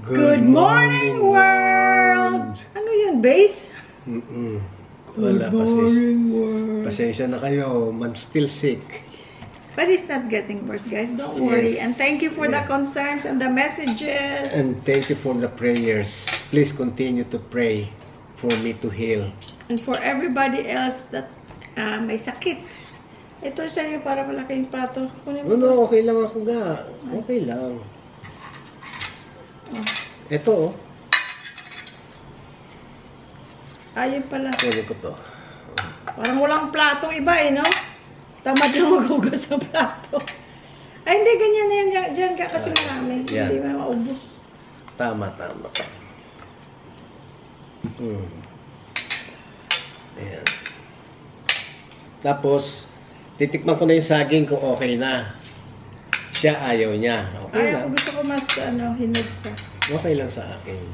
Good morning, world! Ano yun, base? Wala, morning, world. Pasensya na kayo. I'm still sick. But it's not getting worse, guys. Don't worry. Yes. And thank you for the concerns and the messages. And thank you for the prayers. Please continue to pray for me to heal. And for everybody else that may sakit. Ito sa'yo para malaking plato. No, okay lang ako ga. Okay lang. Ito, Ayun pala. Pwede ko to. Parang walang platong iba eh, no? Tamad lang maghugas sa plato. Ay, hindi. Ganyan na yan. Diyan ka kasi marami. Yan. Hindi mo maubos. Tama. Ayan. Tapos, titikman ko na yung saging kung okay na. Siya ayaw niya. Okay Ayaw, lang. gusto ko mas, hinod ka. Okay lang sa akin.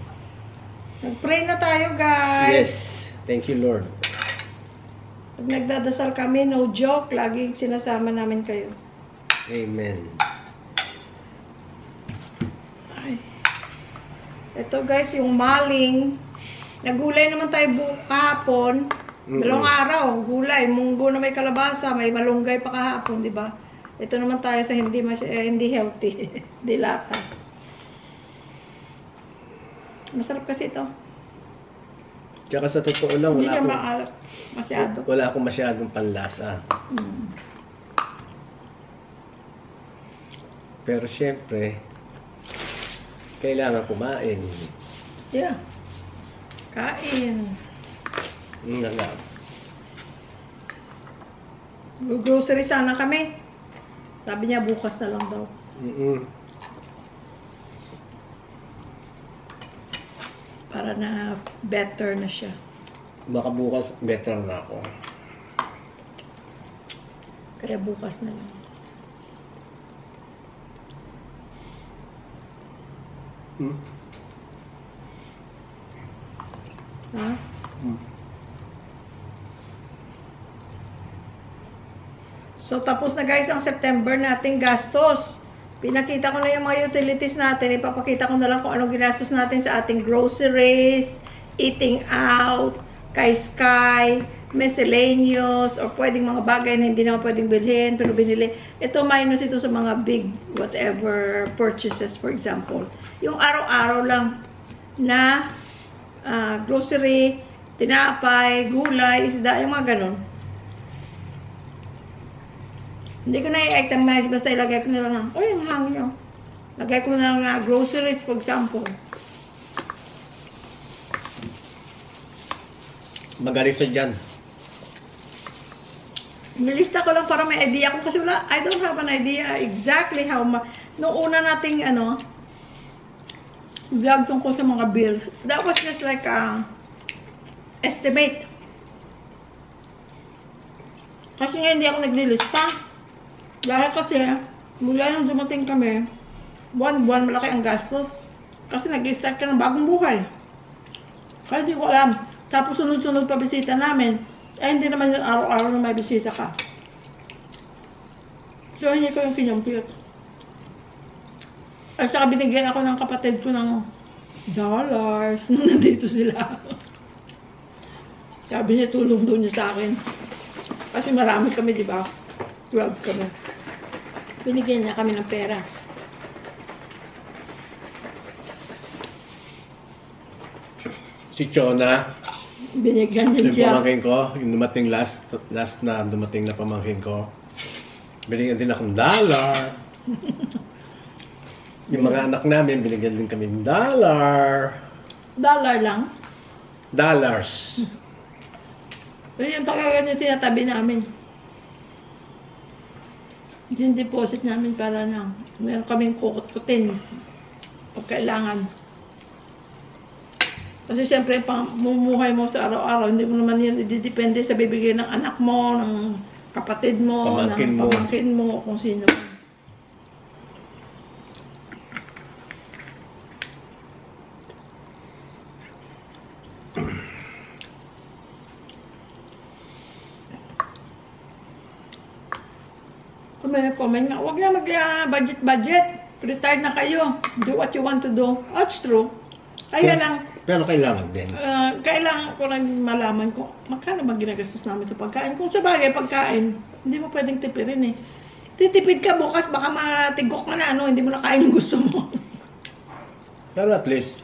Mag-pray na tayo, guys. Yes. Thank you, Lord. Pag nagdadasal kami, no joke, laging sinasama namin kayo. Amen. Ay. Ito, guys, yung maling. Nagulay naman tayo kahapon. Dalawang araw, gulay. Munggo na may kalabasa, may malunggay pa kahapon, di ba? Ito naman tayo sa hindi healthy. Dilata. Masarap kasi ito. Tsaka sa totoo lang, Hindi siya maalat masyado. Wala akong masyadong panlasa. Pero syempre, kailangan kumain. Yeah. Kain. Nga. Grocery sana kami. Sabi niya bukas na lang daw. Para na better na siya. Baka bukas better na ako. Kaya bukas na lang. Ha? So, tapos na guys ang September nating gastos. Pinakita ko na yung mga utilities natin. Ipapakita ko na lang kung anong ginastos natin sa ating groceries, eating out, kay Sky, miscellaneous, or pwedeng mga bagay na hindi naman pwedeng bilhin, pero binili. Ito, minus ito sa mga big whatever purchases, for example. Yung araw-araw lang na grocery, tinapay, gulay, isda, yung mga ganun. Hindi ko na i-itemize, basta ilagay ko na lang yung hangin nyo. Lagay ko na lang groceries, for example. Magaling sa dyan. Nilista ko lang para may idea ko kasi wala, I don't have an idea exactly how noong una nating vlog tungkol sa mga bills, that was just like estimate. Kasi nga hindi ako naglilista. Dahil kasi, mula nung dumating kami, buwan-buwan malaki ang gastos. Kasi nag-start ka ng bagong buhay. Kaya hindi ko alam. Tapos sunod-sunod pa bisita namin. Eh, hindi naman yung araw-araw na may bisita ka. So, hindi ko yung kinumpute. At saka binigyan ako ng kapatid ko ng dollars nung nandito sila. Sabi niya, tulong doon niya sa akin. Kasi marami kami, di ba? 12 kami. Binigyan niya kami ng pera. Si Chona, Binigyan niya yung siya. pamangkin ko, yung dumating last na dumating na pamangkin ko, binigyan din akong dollar. Yung mga anak namin, binigyan din kami ng dollar. Dollar lang. Dollars. Yung pagkaganyan tinatabi namin. Yung deposit namin para na meron kaming kukut-kutin pag kailangan. Kasi siyempre, pamumuhay mo sa araw-araw, hindi mo naman yan ididepende sa bibigay ng anak mo, ng kapatid mo, ng pamangkin mo, kung sino. Kung may comment nga, huwag na mag-budget-budget. retired na kayo. Do what you want to do. That's true. Kaya lang, Pero kailangan din. kailangan ko rin malaman kung magkano ba ginagastos namin sa pagkain. Kung sa bagay, pagkain, hindi mo pwedeng tipirin eh. Titipid ka bukas, baka matigok ka na, hindi mo na kain yung gusto mo. Pero at least,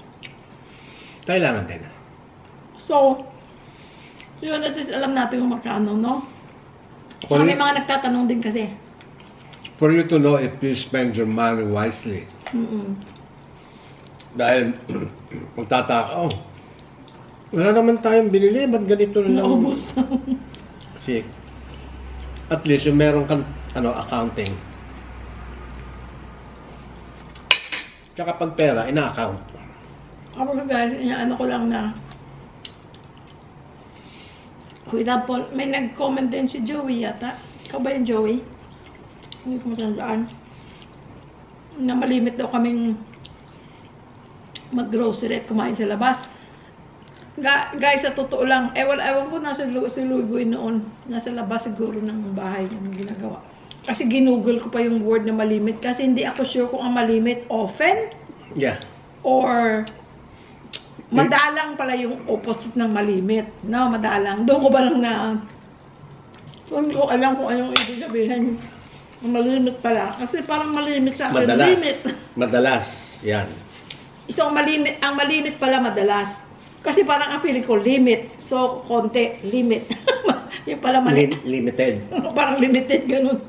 kailangan din. So, yun, at least alam natin kung magkano, no? So, may mga nagtatanong din kasi. For you to know if you spend your money wisely. Dahil, magtataka, wala naman tayong binili, ba't ganito na lang? Kasi, at least yung meron kang, accounting. Tsaka pag pera, ina-account. Ako guys, ano ko lang na, for example, may nag-comment din si Joey yata. Ikaw ba yung Joey? Hindi ko matandaan. Na malimit daw kaming mag-grocery at kumain sa labas. Guys, sa totoo lang, ewan ko nasa si Louie noon. Nasa labas siguro ng bahay niya ginagawa. Kasi ginugol ko pa yung word na malimit. Kasi hindi ako sure kung ang malimit often. Yeah. Or madalang pala yung opposite ng malimit. No, madalang. Doon ko ba lang na hindi ko alam kung anong ibig sabihin. Malimit pala. Kasi parang malimit sa akin. Madalas. Yan. So, ang malimit pala madalas. Kasi parang ang feeling ko, limit. So, konti, limit. Yung pala Limited. Parang limited, ganun.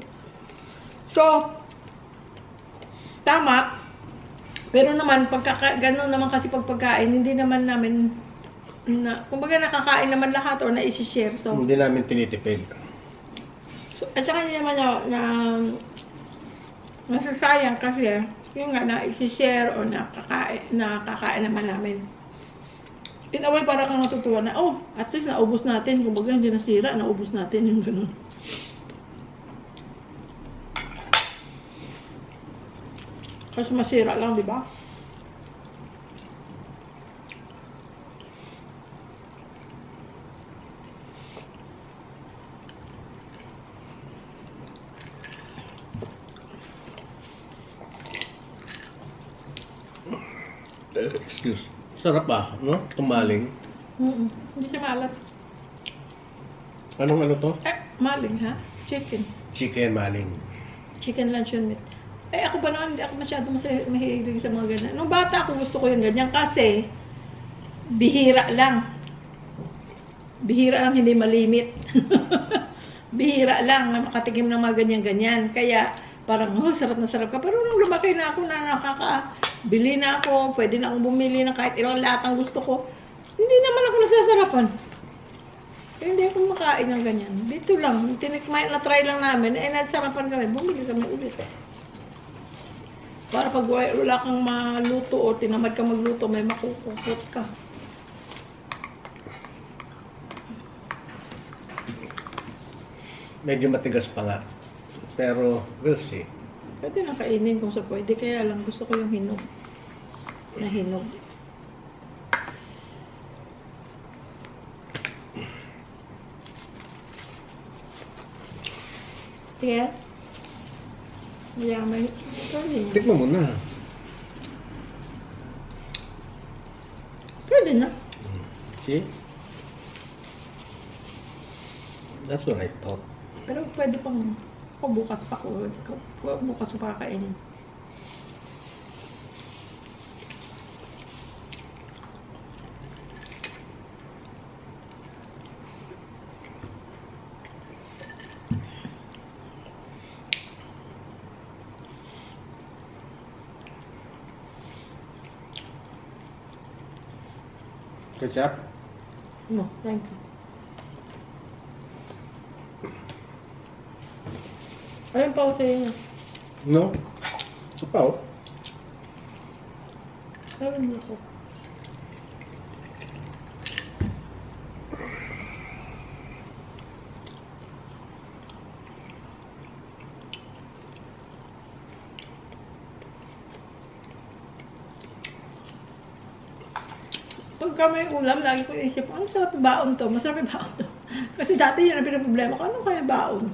So, tama. Pero naman, ganun naman kasi pagkain, hindi naman namin, kumbaga nakakain naman lahat or na-isi-share. So, hindi namin tinitipid. So, at saka hindi naman nasasayang kasi, yung nga na-isi-share o nakakain naman namin. In a way, para kang natutuwa na, at least naubos natin. Kumbaga, hindi nasira, naubos natin yung gano'n. Kasi masira lang, di ba? Excuse. Sarap no? Tumaling. Hindi siya malat. Anong to? Maling ha? Chicken. Chicken maling. Chicken luncheon meat. Ako ba naman, hindi ako masyado mahilig sa mga ganyan. Nung bata ako gusto ko yung ganyan kasi bihira lang. Bihira lang, hindi malimit. Bihira lang na makatikim ng mga ganyan-ganyan. Kaya parang, sarap na sarap ka. Pero nung lumaki na ako na nakakabili na ako, pwede na akong bumili ng kahit ilang latang gusto ko, hindi naman ako nasasarapan. Kaya hindi ako makain ng ganyan. Dito lang, na-try lang namin, nagsarapan kami, bumili kami ulit. Para pag wala kang maluto o tinamad ka magluto, may makukukot ka. Medyo matigas pa nga. Pero, we'll see. Pwede na kainin kung sa pwede. Kaya lang gusto ko yung hinog. Na hinog. Sige. Yeah, may... Tikman mo na. Pwede na. See? That's what I thought. Pero pwede pang... bukas pa ko. Bukas pa kakainin. Ketchup? No, thank you. Ayun pa ako sa inyo. No? Ito pa Ayun mo ako. Pagka may ulam, lagi ko isip, ang sarap baon to, masarap baon to. Kasi dati yun ang pinaproblema ko, ano kaya baon?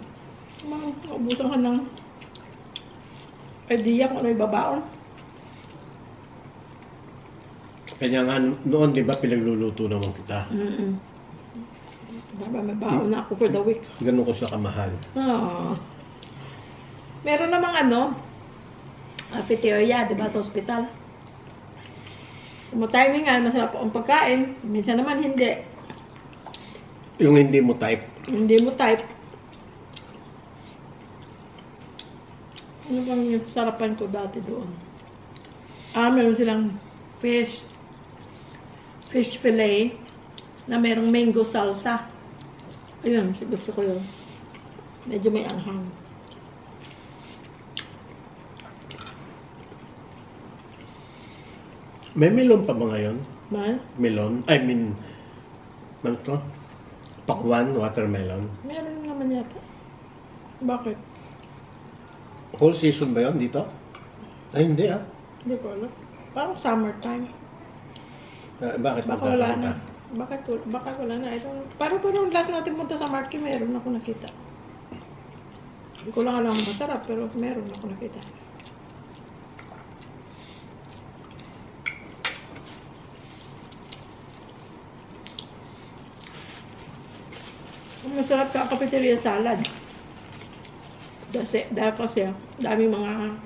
Ubusan ka ng idea kung ano ibabaon. Kanya nga noon, di ba, pinagluluto naman kita. Diba, may baon na ako for the week. Ganun ko siya kamahal. Meron namang cafeteria, di ba, sa ospital. Kung timing nga, masarap ang pagkain. Minsan naman hindi. Yung hindi mo type. Hindi mo type. Ano bang yung sarapan ko dati doon? Meron silang fish fillet na merong mango salsa. Ayun, gusto ko yun. Medyo may anghang. May melon pa ba ngayon? Mal? Melon? I mean, ano to? Pakwan, watermelon. Meron naman yata. Bakit? Whole season ba yun dito? Ay, hindi ah. Hindi ko alam. Parang summertime. Bakit? Baka wala na. Baka wala na. Parang kung last natin punta sa market, meron ako nakita. Hindi ko lang alam masarap, pero meron ako nakita. Masarap ka cafeteria salad. Dahil kasi, dami mga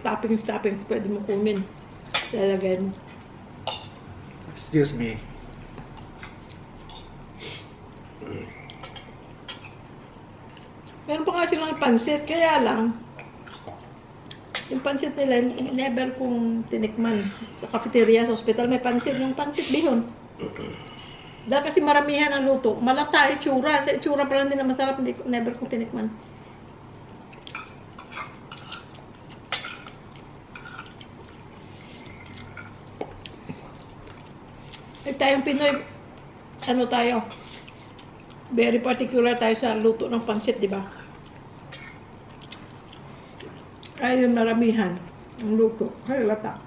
toppings pwede mo kunin. Lalagay mo. Excuse me. Meron pa nga silang pansit, kaya lang, yung pansit nila, never kong tinikman. Sa cafeteria, sa hospital, may pansit. Yung pansit bihon. Dahil kasi maramihan ang luto. Malata, itsura. Itsura pa lang din na masarap. Never kong tinikman. Tayong Pinoy, tayo? Very particular tayo sa luto ng pansit, di ba? Kaya yung maramihan ang luto. Kaya lata.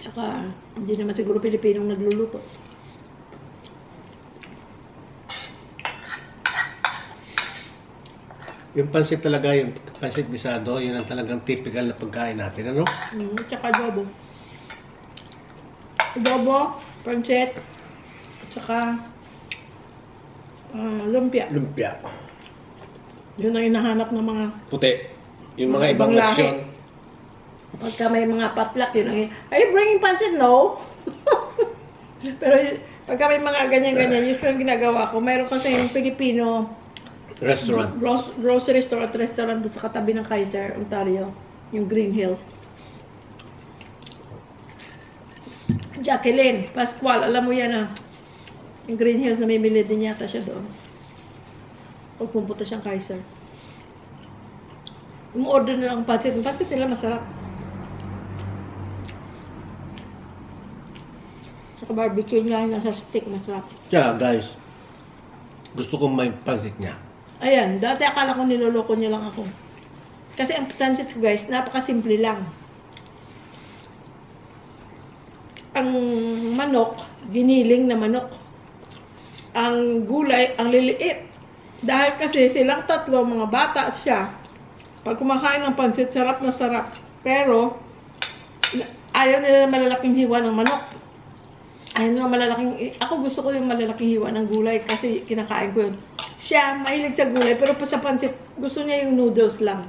Tsaka, hindi naman siguro Pilipinong nagluluto. Yung pansit talaga, yung pansit bisado, yun ang talagang typical na pagkain natin, ano? Tsaka adobo. Adobo, pansit, tsaka lumpia. Lumpia. Yun ang hinahanap ng mga Puti. Yung mga ibang nasyon. Pagka may mga patlak, yun ang are you bringing pancit? No. Pero pagka may mga ganyan-ganyan, yun yung ginagawa ko. Meron kasi yung Filipino Restaurant. Grocery store at restaurant doon sa katabi ng Kaiser, Ontario. Yung Green Hills. Jacqueline Pascual, alam mo yan yung Green Hills, namimili din yata siya doon. Pag pumunta siyang Kaiser. Umorder na lang pancit. Yung pancit nila masarap. Saka barbecue niya, nasa stick, masarap. Kaya guys, gusto kong may pansit niya. Ayan, dati akala ko niloloko niya lang ako. Kasi ang pancit ko guys, napakasimple lang. Ang manok, giniling na manok. Ang gulay, ang liliit. Dahil kasi silang tatlo, mga bata at siya, pag kumakain ng pansit, sarap na sarap. Pero, ayaw nila malalaking hiwa ng manok. Ayaw nila malalaking, ako gusto ko yung malalaking hiwa ng gulay kasi kinakain ko yun. Siya, mahilig sa gulay, pero pa sa pansit, gusto niya yung noodles lang.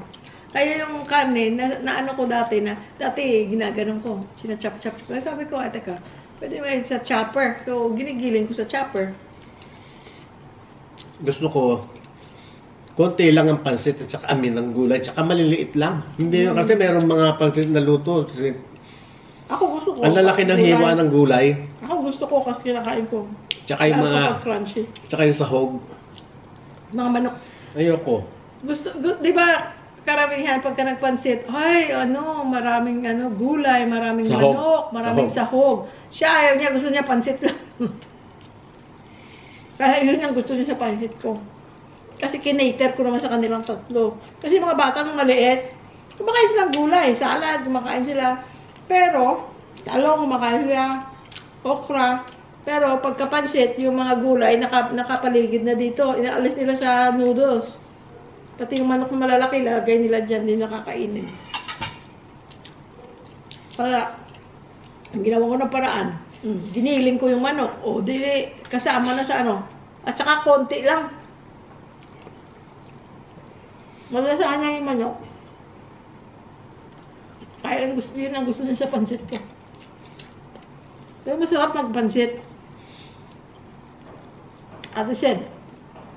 Kaya yung karne, na ano ko dati, ginaganon ko. Sinachop-chop. Kaya sabi ko, teka, pwede ba sa chopper? So, ginigiling ko sa chopper. Gusto ko, konti lang ang pansit at saka amin ng gulay, tsaka maliliit lang. Hindi kasi meron mga pansit na luto. Ako gusto ko. Ang lalaki ng hiwa ng gulay. Ako gusto ko kasi kinakain ko. Tsaka yung mga, crunchy. tsaka yung sahog. Mga manok. Ayoko. Di ba, karamihan pagka nagpansit, ay, maraming gulay, maraming sahog. manok, maraming sahog. Siya, ayaw niya, gusto niya pansit lang. Kaya yun ang gusto niya sa pansit ko. Kasi kinater ko naman sa kanilang tatlo. Kasi mga bata nung maliit, kumakain silang gulay, salad, kumakain sila. Pero, talong, kumakain sila, okra. Pero pagkapansit, yung mga gulay, nakapaligid na dito. Inaalis nila sa noodles. Pati yung manok na malalaki, lagay nila dyan, hindi nakakainin. Kaya, ang ginawa ko ng paraan, giniling ko yung manok. O, di kasama na sa ano. At saka konti lang. Malasahan niya yung manok. Kaya yun ang gusto niya sa pansit ko. Pero masarap magpansit. Ate said.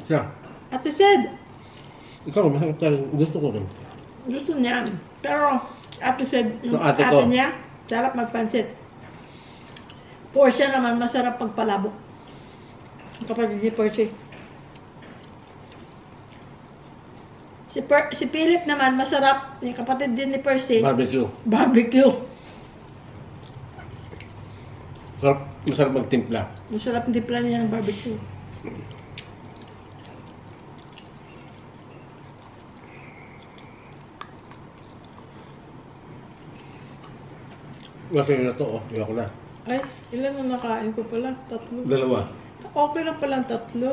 Siya. Ate said. Ikaw, masarap talaga. Gusto ko rin. Gusto niya. Pero, ate said, yung ate ate ko. niya, sarap magpansit. Portia naman, masarap pagpalabok. Kapatid ni Percy. Si Philip naman, masarap. Yung kapatid din ni Percy. Barbecue. Barbecue. Masarap magtimpla. Masarap yung timpla niya ng barbecue. Masaya na to, oh. Iyak na. Ay, ilan na nakain ko pala? 3. 2. Okay lang pala 3. 4,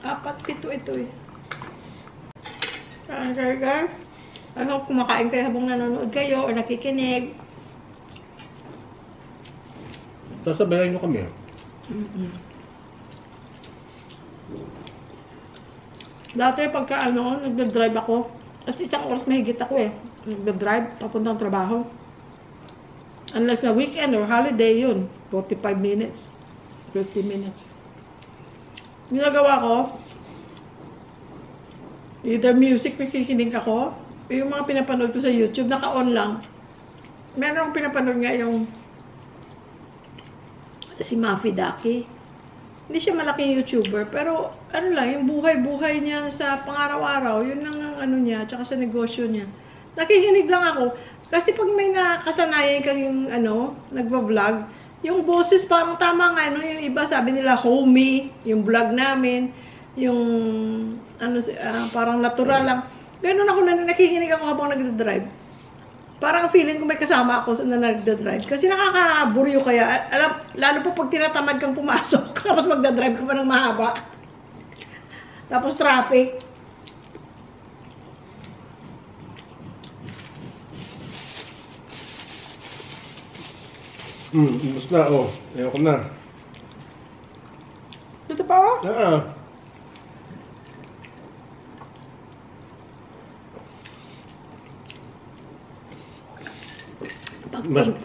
7 ito eh. Guys, I hope kumakain kayo habang nanonood kayo o nakikinig. Sasabayan nyo kami. Dati pagka nagdadrive ako, kasi 1 oras mahigit ako eh. Nagdadrive, papuntang trabaho. Unless na weekend or holiday yun, 45 minutes, 50 minutes. Ginagawa ko, either music nakikinig ako, yung mga pinapanood ko sa YouTube, naka-on lang. Meron akong pinapanood nga yung si Mafi Daki. Hindi siya malaking YouTuber, pero ano lang, yung buhay-buhay niya sa pang-araw-araw, yun lang ang ano niya, tsaka sa negosyo niya. Nakikinig lang ako, kasi pag may nakasanayan kang yung nagva-vlog, yung boses parang tama nga, yung iba sabi nila homey, yung vlog namin, yung parang natural lang. Ganun ako nakikinig ako habang nagda-drive. Parang feeling ko may kasama ako na nagda-drive. Kasi nakakaburyo kaya. Lalo pa pag tinatamad kang pumasok, tapos magda-drive ka pa ng mahaba. Tapos traffic. Ubus na, oh. Ayoko na. Dito pa oh?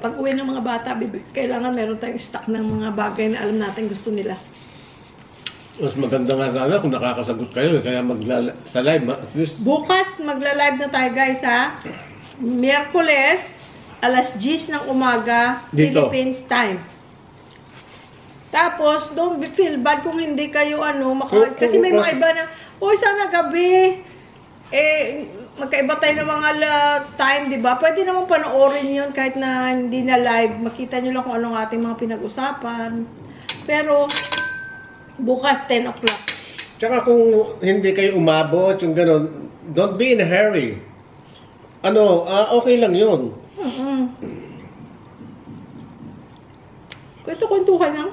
Pag uwi ng mga bata, kailangan meron tayong stock ng mga bagay na alam natin gusto nila. Mas maganda nga sana kung nakakasagot kayo, kaya sa live, at least. Bukas, magla-live na tayo guys ha. Miyerkules, alas 10 ng umaga, Dito. Philippines time. Tapos, don't feel bad kung hindi kayo kasi may mga iba na, oy sana gabi, magkaiba tayo ng mga time, di ba? Pwede naman panoorin yun kahit na hindi na live. Makita nyo lang kung anong ating mga pinag-usapan. Pero, bukas 10 o'clock. Tsaka kung hindi kayo umabot, yung gano'n, don't be in a hurry. Okay lang yun. Kwentuhan lang.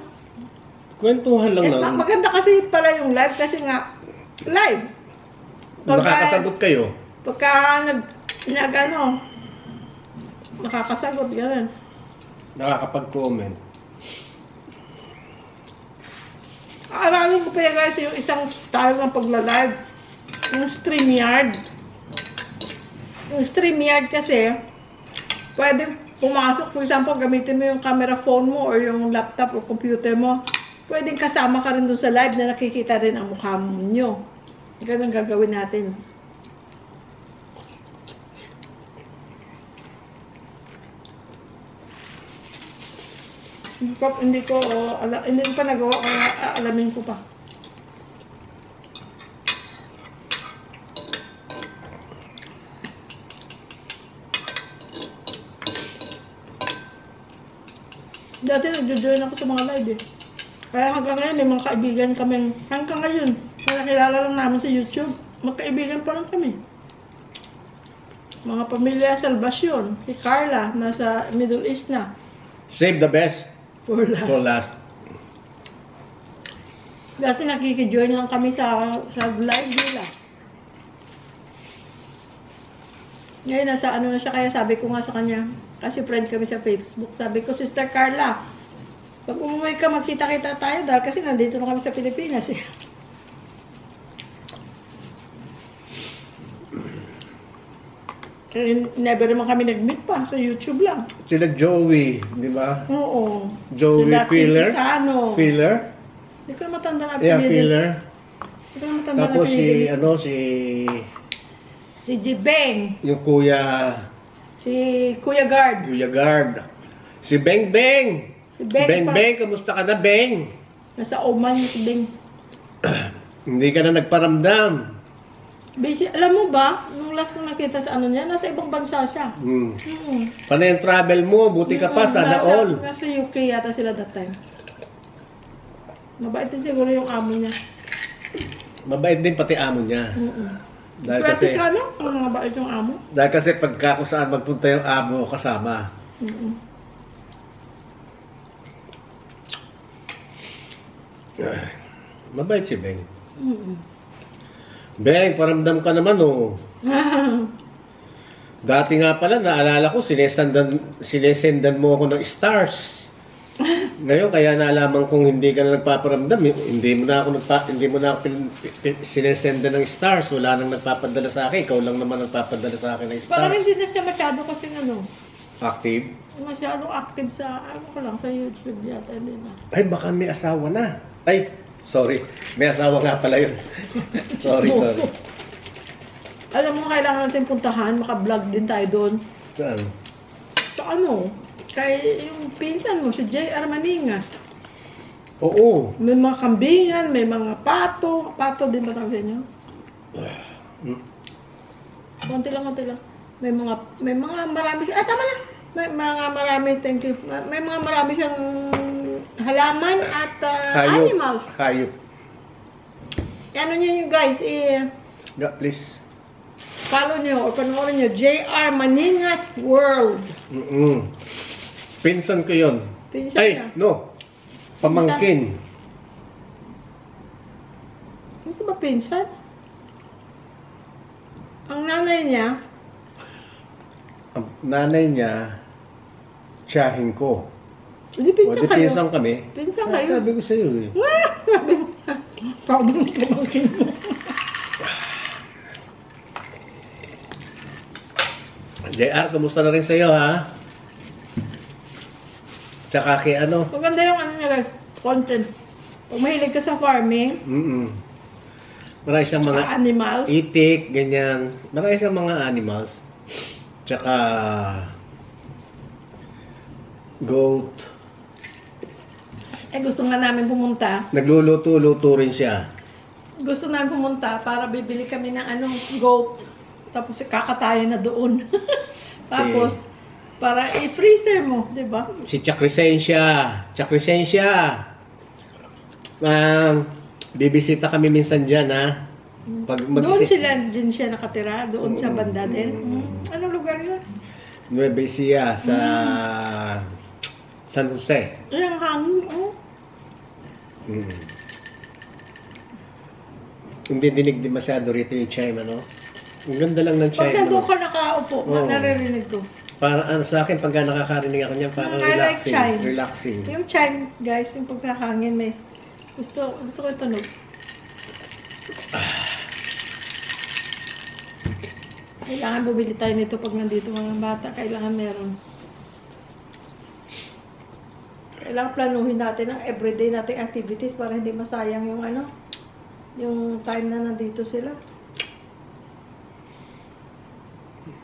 Kwentuhan lang lang. Maganda kasi pala yung live kasi nga, live. Nakakasagot kayo. Pagka nakakasagot, gano'n. Nakakapag-comment. Aralin ko pa yan guys, yung isang style ng pagla-live. Yung StreamYard. Yung StreamYard kasi, pwede pumasok, for example, gamitin mo yung camera phone mo or yung laptop o computer mo. Pwedeng kasama ka rin dun sa live na nakikita rin ang mukha nyo. Ganun gagawin natin. Hindi ko pa nagawa, alamin ko pa. Dati nagjo-join ako sa mga live eh. Kaya hanggang ngayon, may mga kaibigan kami. Hanggang ngayon, nakilala lang namin sa YouTube. Magkaibigan pa lang kami. Mga pamilya Salvacion. Si Carla, nasa Middle East na. Save the best For last. Dati nakikijoin lang kami sa live nila. Ngayon, nasa ano na siya, kaya sabi ko nga sa kanya, kasi friend kami sa Facebook, sabi ko, Sister Carla, pag umuwi ka, magkita-kita tayo dahil kasi nandito na kami sa Pilipinas eh. Kaya never naman kami nag-meet pa, sa YouTube lang. Sila Joey, di ba? Oo. Joey Sila Filler? Pisano. Filler? Hindi ko na matanda na Yeah, pinili. Filler. Hindi ko na matanda na Tapos pinili. Si Jibeng. yung Kuya Kuya Guard. Guard. Si Beng Beng. Si Beng Beng pa. Beng, kamusta ka na Beng? Nasa Oman yung si Beng. Hindi ka na nagparamdam. Busy. Alam mo ba, nung last kong nakita sa ano niya, nasa ibang bansa siya. Paano yung travel mo? Buti ka pa, sana all. Nasa UK yata sila that time. Mabait din siguro yung amo niya. Mabait din pati amo niya. Dahil kasi, Ang mabait yung amo. dahil kasi pagka kung saan magpunta yung amo kasama. Mabait si Beng. Beng, paramdam ka naman oh. Dati nga pala, naalala ko, sinesendan mo ako ng stars. Ngayon, kaya naalaman kong hindi ka na nagpaparamdam. Hindi mo na ako sinesendan ng stars. Wala nang nagpapadala sa akin. Ikaw lang naman nagpapadala sa akin ng Parang stars. hindi na siya masyado kasi Active? masyadong active sa, sa YouTube yata. Hindi na. Ay, baka may asawa na. Ay, sorry. May asawa nga pala yun. sorry. Alam mo, kailangan natin puntahan, maka-vlog din tayo doon. Saan? Sa kay yung pinsan mo, si J.R. Maningas. Oo. May mga kambingan, may mga pato. Pato din ba tawag niyo? Konti lang. May mga marami siya. Tama na. May mga marami, thank you. May mga marami siyang halaman at animals. Hayop. Ano niyo guys, Yeah, please. follow niyo o panoorin niyo J.R. Maningas World. Pinsan ko yun. Pinsan Ay, niya. no. Pamangkin. Hindi ba pinsan? Ang nanay niya, Ang nanay niya, tiyahin ko. hindi O, pinsan di kayo. pinsan kami. Pinsan Ah, kayo. sabi ko sa'yo eh. Sabi mo pamangkin mo. JR, kumusta na rin sa'yo ha? Tsaka kay ano? Maganda yung niya, content. Pag mahilig ka sa farming, Marami siyang mga mga animals, itik, ganyan. Marami siyang mga animals. Tsaka goat. gusto nga namin pumunta. Nagluluto-luto rin siya. Gusto namin pumunta para bibili kami ng goat. Tapos kakatayin na doon. Tapos, para i-freezer mo, di ba? Si Chakrisensya. Bibisita kami minsan dyan ha. Pag Doon din siya nakatira, doon sa banda din. Anong lugar yun? Nueva Ecija sa San Jose. Ang hangin, Hindi dinig din masyado rito yung chime, ano? Ang ganda lang ng Pag chime. nandun ka nakaupo, naririnig ko. Parang sa akin, pagka nakakarinig ako niyan, parang I like relaxing. chime. Relaxing. Yung chime, guys, yung pagkahangin may gusto ko tunog. Kailangan bumili tayo nito pag nandito mga bata. Kailangan meron. Kailangan planuhin natin ang everyday nating activities para hindi masayang yung time na nandito sila.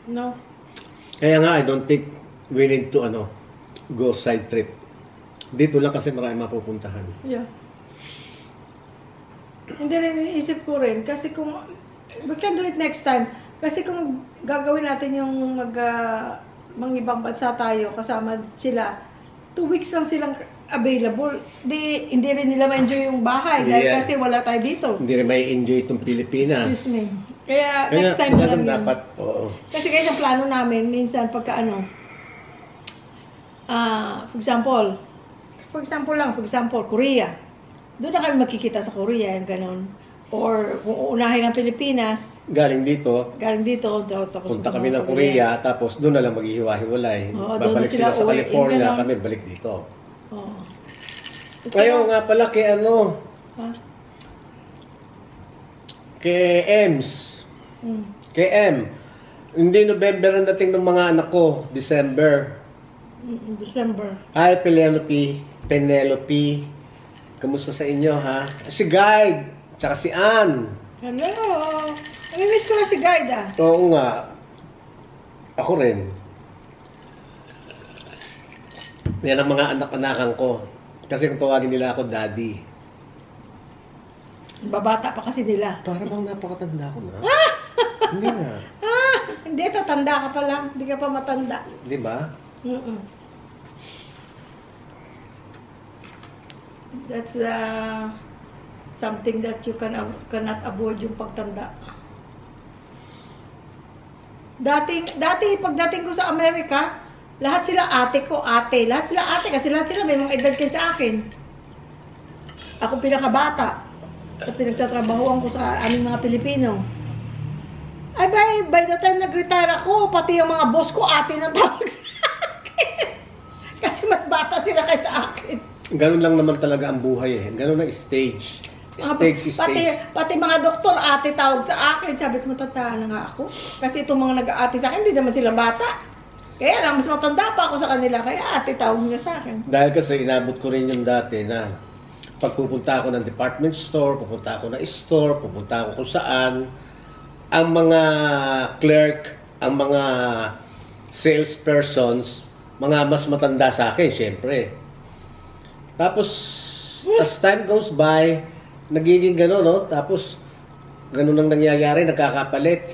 No? Kaya nga, I don't think we need to, go side trip. Dito lang kasi marami mapupuntahan. Yeah. Hindi rin iniisip ko rin. Kasi kung, we can do it next time. Kasi kung gagawin natin yung mga ibang bansa tayo, kasama sila, 2 weeks lang silang available. Hindi rin nila ma-enjoy yung bahay. Dahil Yeah. kasi wala tayo dito. Hindi rin may enjoy itong Pilipinas. Excuse me. Kaya next time na lang yun. dapat, oo. Kasi guys, ang plano namin, minsan pagka for example, Korea. Doon na kami magkikita sa Korea, yung ganon. Or kung uunahin ng Pilipinas, Galing dito, galing dito, tapos punta kami ng Korea, tapos doon na lang maghihiwa-hiwalay. Oo, doon Babalik sila sila sa uwi, California, yun ganon. kami balik dito. Oo. Ngayon nga pala kay ano, Ha? kay Ems. Mm. Kay M. Hindi November ang dating ng mga anak ko, December. December. Hi Penelope. Kamusta sa inyo ha? Si Guide, tsaka si Ann. Hello! Namimiss ko na si Guide ah. Oo nga. Ako rin. Yan ang mga anak-anakan ko. Kasi kung tawagin nila ako daddy. Babata pa kasi nila. Para bang napakatanda ko na. Hindi na. Hindi, tatanda ka pa lang. Hindi ka pa matanda. Di ba? That's something that you cannot avoid yung pagtanda. Dati pagdating ko sa Amerika, lahat sila ate ko, ate. Lahat sila ate kasi lahat sila may mga edad kayo sa akin. Ako pinakabata sa pinagtatrabahoan ko sa aming mga Pilipino. Ay, by the time nag-retire ako, pati yung mga boss ko, ate ng tawag sa akin. Kasi mas bata sila kaysa akin. Ganun lang naman talaga ang buhay eh. Ganun ang stage. Stage is stage. Pati mga doktor, ate tawag sa akin. Sabi ko, matanda na nga ako. Kasi itong mga nag-aate sa akin, hindi naman sila bata. Kaya lang, mas matanda pa ako sa kanila. Kaya ate tawag niya sa akin. Dahil kasi inabot ko rin yung dati na pagpupunta ako ng department store, pupunta ako ng store, pupunta ako kung saan, ang mga clerk, ang mga salespersons, mga mas matanda sa akin, syempre. Tapos, as time goes by, nagiging gano'n, no? Tapos, gano'n ang nangyayari, nagkakapalit.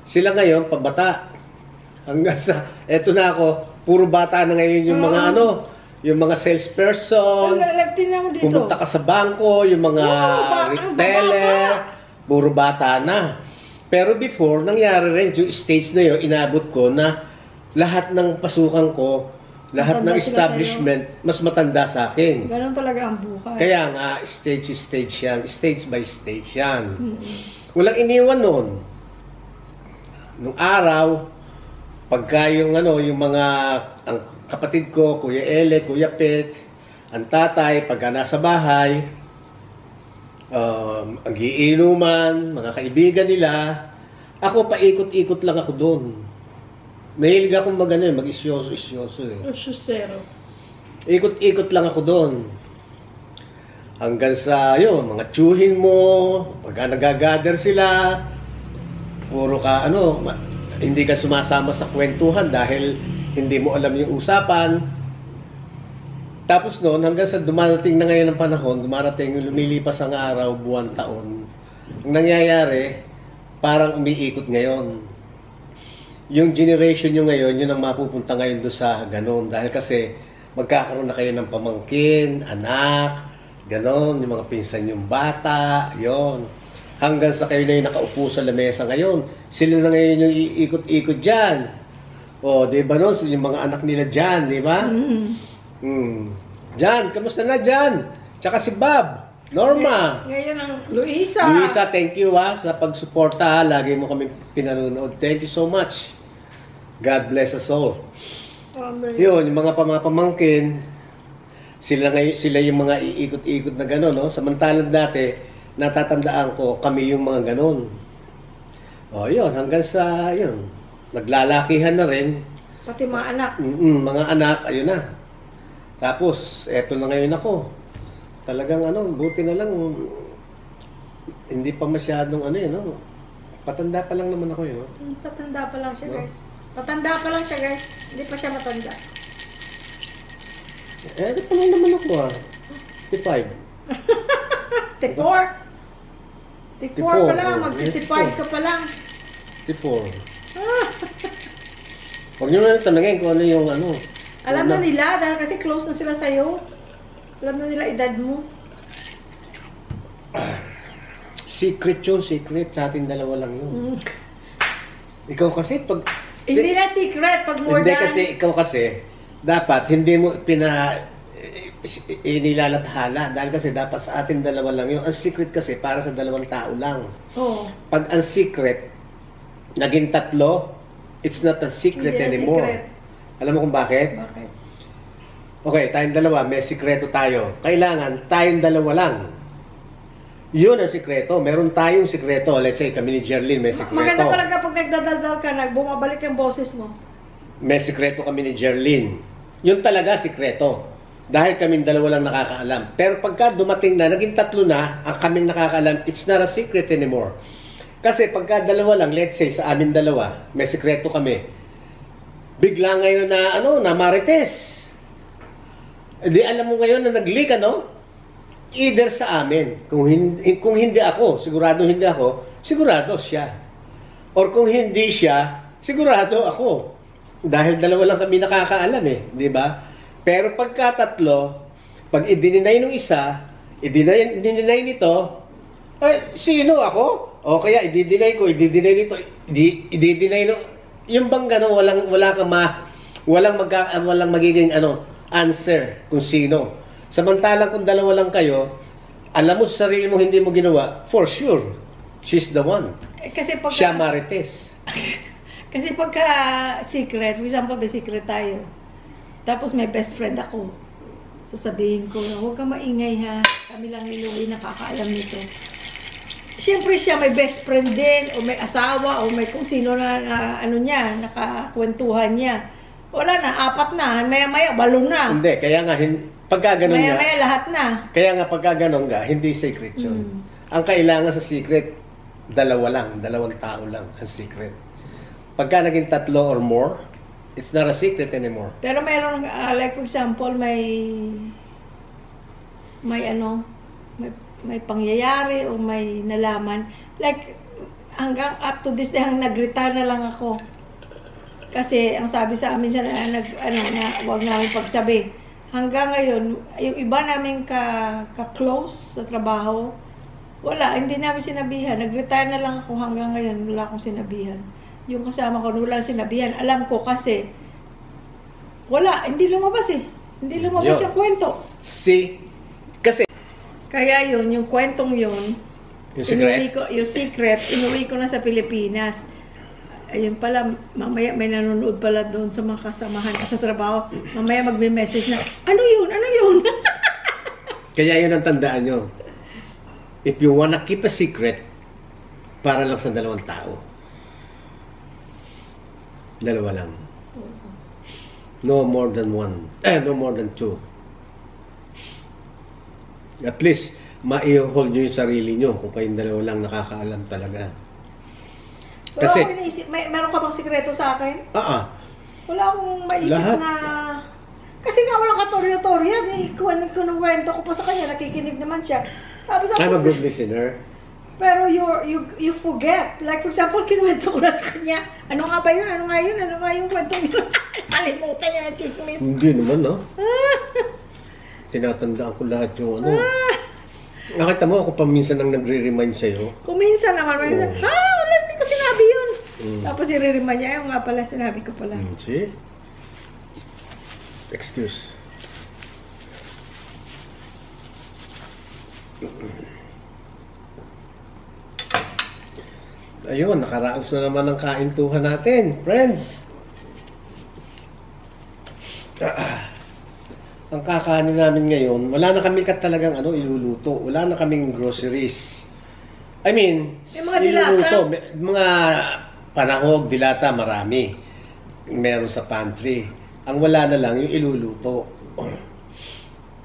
Sila ngayon, pabata. Hanggang sa, eto na ako, puro bata na ngayon yung mga yung mga salesperson, pumunta ka sa bangko, yung mga retailer, puro bata na. Pero before, nangyari rin, yung stage na yun, inabot ko na lahat ng pasukan ko, lahat ng establishment, mas matanda sa akin. Ganon talaga ang buhay. Kaya nga, stage yan, stage by stage yan. Walang iniwan nun. Nung araw, pagka yung mga, ang kapatid ko, Kuya Ele, Kuya Pet, ang tatay, pagka nasa bahay, ang giinuman, mga kaibigan nila, ako paikot-ikot lang ako doon. Mahilig akong mag-isyoso eh. Susero. Ikot-ikot lang ako doon. Hanggang sa, mga tsuhin mo, pagka nagagather sila, puro ka, hindi ka sumasama sa kwentuhan dahil hindi mo alam yung usapan. Tapos noon, hanggang sa dumarating na ngayon ng panahon, lumilipas ang araw, buwan, taon. Ang nangyayari, parang umiikot ngayon. Yung generation nyo ngayon, yun ang mapupunta ngayon doon sa ganon. Dahil kasi magkakaroon na kayo ng pamangkin, anak, ganon, yung mga pinsan yung bata, yon. Hanggang sa kayo na yung nakaupo sa lamesa ngayon, sila na ngayon yung iikot-ikot dyan. O, di ba nun, yung mga anak nila dyan, di ba? Jan, kamusta na Jan? Tsaka si Bob, Norma. Ngayon ang Luisa. Luisa, thank you sa pagsuporta. Lagi mo kami pinanonood. Thank you so much. God bless us all. Amen. Yun, yung mga pamangkin, sila yung mga iikot-ikot na gano'n, no? Samantalang dati, natatandaan ko, kami yung mga gano'n. O, yun, hanggang sa, naglalakihan na rin. Pati mga anak. Mga anak, ayun na. Tapos, eto na ngayon ako. Talagang buti na lang, hindi pa masyadong patanda pa lang naman ako yun. Patanda pa lang siya, guys. Patanda pa lang siya, guys. Hindi pa siya matanda. Di pa lang naman ako 55. T4? T4 pa lang, mag-55 ka pa lang. T4. Huwag nyo na tanongin kung ano yung Alam na nila, dahil kasi close na sila sa'yo. Alam na nila edad mo. Secret yun, secret. Sa ating dalawa lang yun. Ikaw kasi pag... Hindi na secret, pag more Hindi than... kasi, ikaw kasi, dapat hindi mo inilalathala. Dahil kasi dapat sa atin dalawa lang yun. Ang secret kasi para sa dalawang tao lang. Oo. Pag ang secret naging tatlo, it's not a secret Hindi na anymore. secret. Alam mo kung bakit? Bakit? Okay, tayong dalawa, may sikreto tayo. Kailangan tayong dalawa lang. Yun ang sikreto. Meron tayong sikreto. Let's say, kami ni Jerlyn may sikreto. Maganda pala kapag nagdadaldal ka, bumabalik yung boses mo. May sikreto kami ni Jerlyn. Yun talaga sikreto. Dahil kaming dalawa lang nakakaalam. Pero pagka dumating na, naging tatlo na, ang kaming nakakaalam, it's not a secret anymore. Kasi pagka dalawa lang, let's say, sa amin dalawa, may sikreto kami. Bigla ngayon na, na marites. Di alam mo ngayon na nag-leak, either sa amin. Kung hindi ako, sigurado siya. Or kung hindi siya, sigurado ako. Dahil dalawa lang kami nakakaalam di ba? Pero pagka tatlo, pag i-deny nung isa, i-deny nito, sino ako? O kaya i-deny ko, i-deny nito, i-deny no. Yung bang gano'n, walang magiging answer kung sino. Samantalang kung dalawa lang kayo, alam mo sa sarili mo hindi mo ginawa, for sure, she's the one. Kasi pagka, siya marites. Kasi pagka secret, for example, may secret tayo. Tapos may best friend ako. Sasabihin ko, huwag kang maingay ha. Kami lang ni Louie nakakaalam nito. Siyempre siya may best friend din, o may asawa, o may kung sino na nakakwentuhan niya. Wala na, 4 na, maya-maya, balon na. Hindi, kaya nga, pagka ganun nga, maya-maya lahat na. Kaya nga pagka ganun nga, hindi secret yun. Ang kailangan sa secret, dalawang tao lang ang secret. Pagka naging tatlo or more, it's not a secret anymore. Pero mayroon, like for example, may pangyayari o may nalaman. Like, hanggang up to this day, nag-retire na lang ako. Kasi ang sabi sa amin siya na wag namin pagsabi. Hanggang ngayon, yung iba namin ka-close sa trabaho, wala, hindi namin sinabihan. Nag-retire na lang ako hanggang ngayon, wala akong sinabihan. Yung kasama ko, wala sinabihan. Alam ko kasi, wala, hindi lumabas Hindi lumabas yung kwento. Kasi, kaya yun, yung kwentong yun, yung secret, inuwi ko na sa Pilipinas. Ayun pala, mamaya may nanonood pala doon sa mga kasamahan ko sa trabaho. Mamaya magme-message na, ano yun? Kaya yun ang tandaan nyo. If you wanna keep a secret, para lang sa dalawang tao. Dalawa lang. No more than one. No more than two. At least, ma-hold nyo yung sarili nyo kung kayong dalawa lang nakakaalam talaga. Pero Kasi, ako iniisip, meron ka bang sikreto sa akin? Wala akong maisip Lahat. na... Kasi nga walang katorya-torya. Kinuwento ko pa sa kanya, nakikinig naman siya. Tapos ako, I'm a good listener. pero you forget. Like for example, kinuwento ko na sa kanya. Ano nga ba yun? Ano nga yung kwento yun? Kalimutan niya na chismis. Hindi naman, Tinatandaan ko lahat yung Nakita mo ako pa minsan ang nagre-remind sa'yo. Kung minsan naman, wala, hindi ko sinabi yun. Tapos i-remind niya, yung nga pala, sinabi ko pala. See? Excuse. Ayun, nakaraos na naman ang kaintuhan natin, friends. Ang kakanin namin ngayon, wala na kami talagang iluluto. Wala na kaming groceries. I mean, may mga dilata. Mga panahog, dilata, marami. Meron sa pantry. Ang wala na lang, yung iluluto.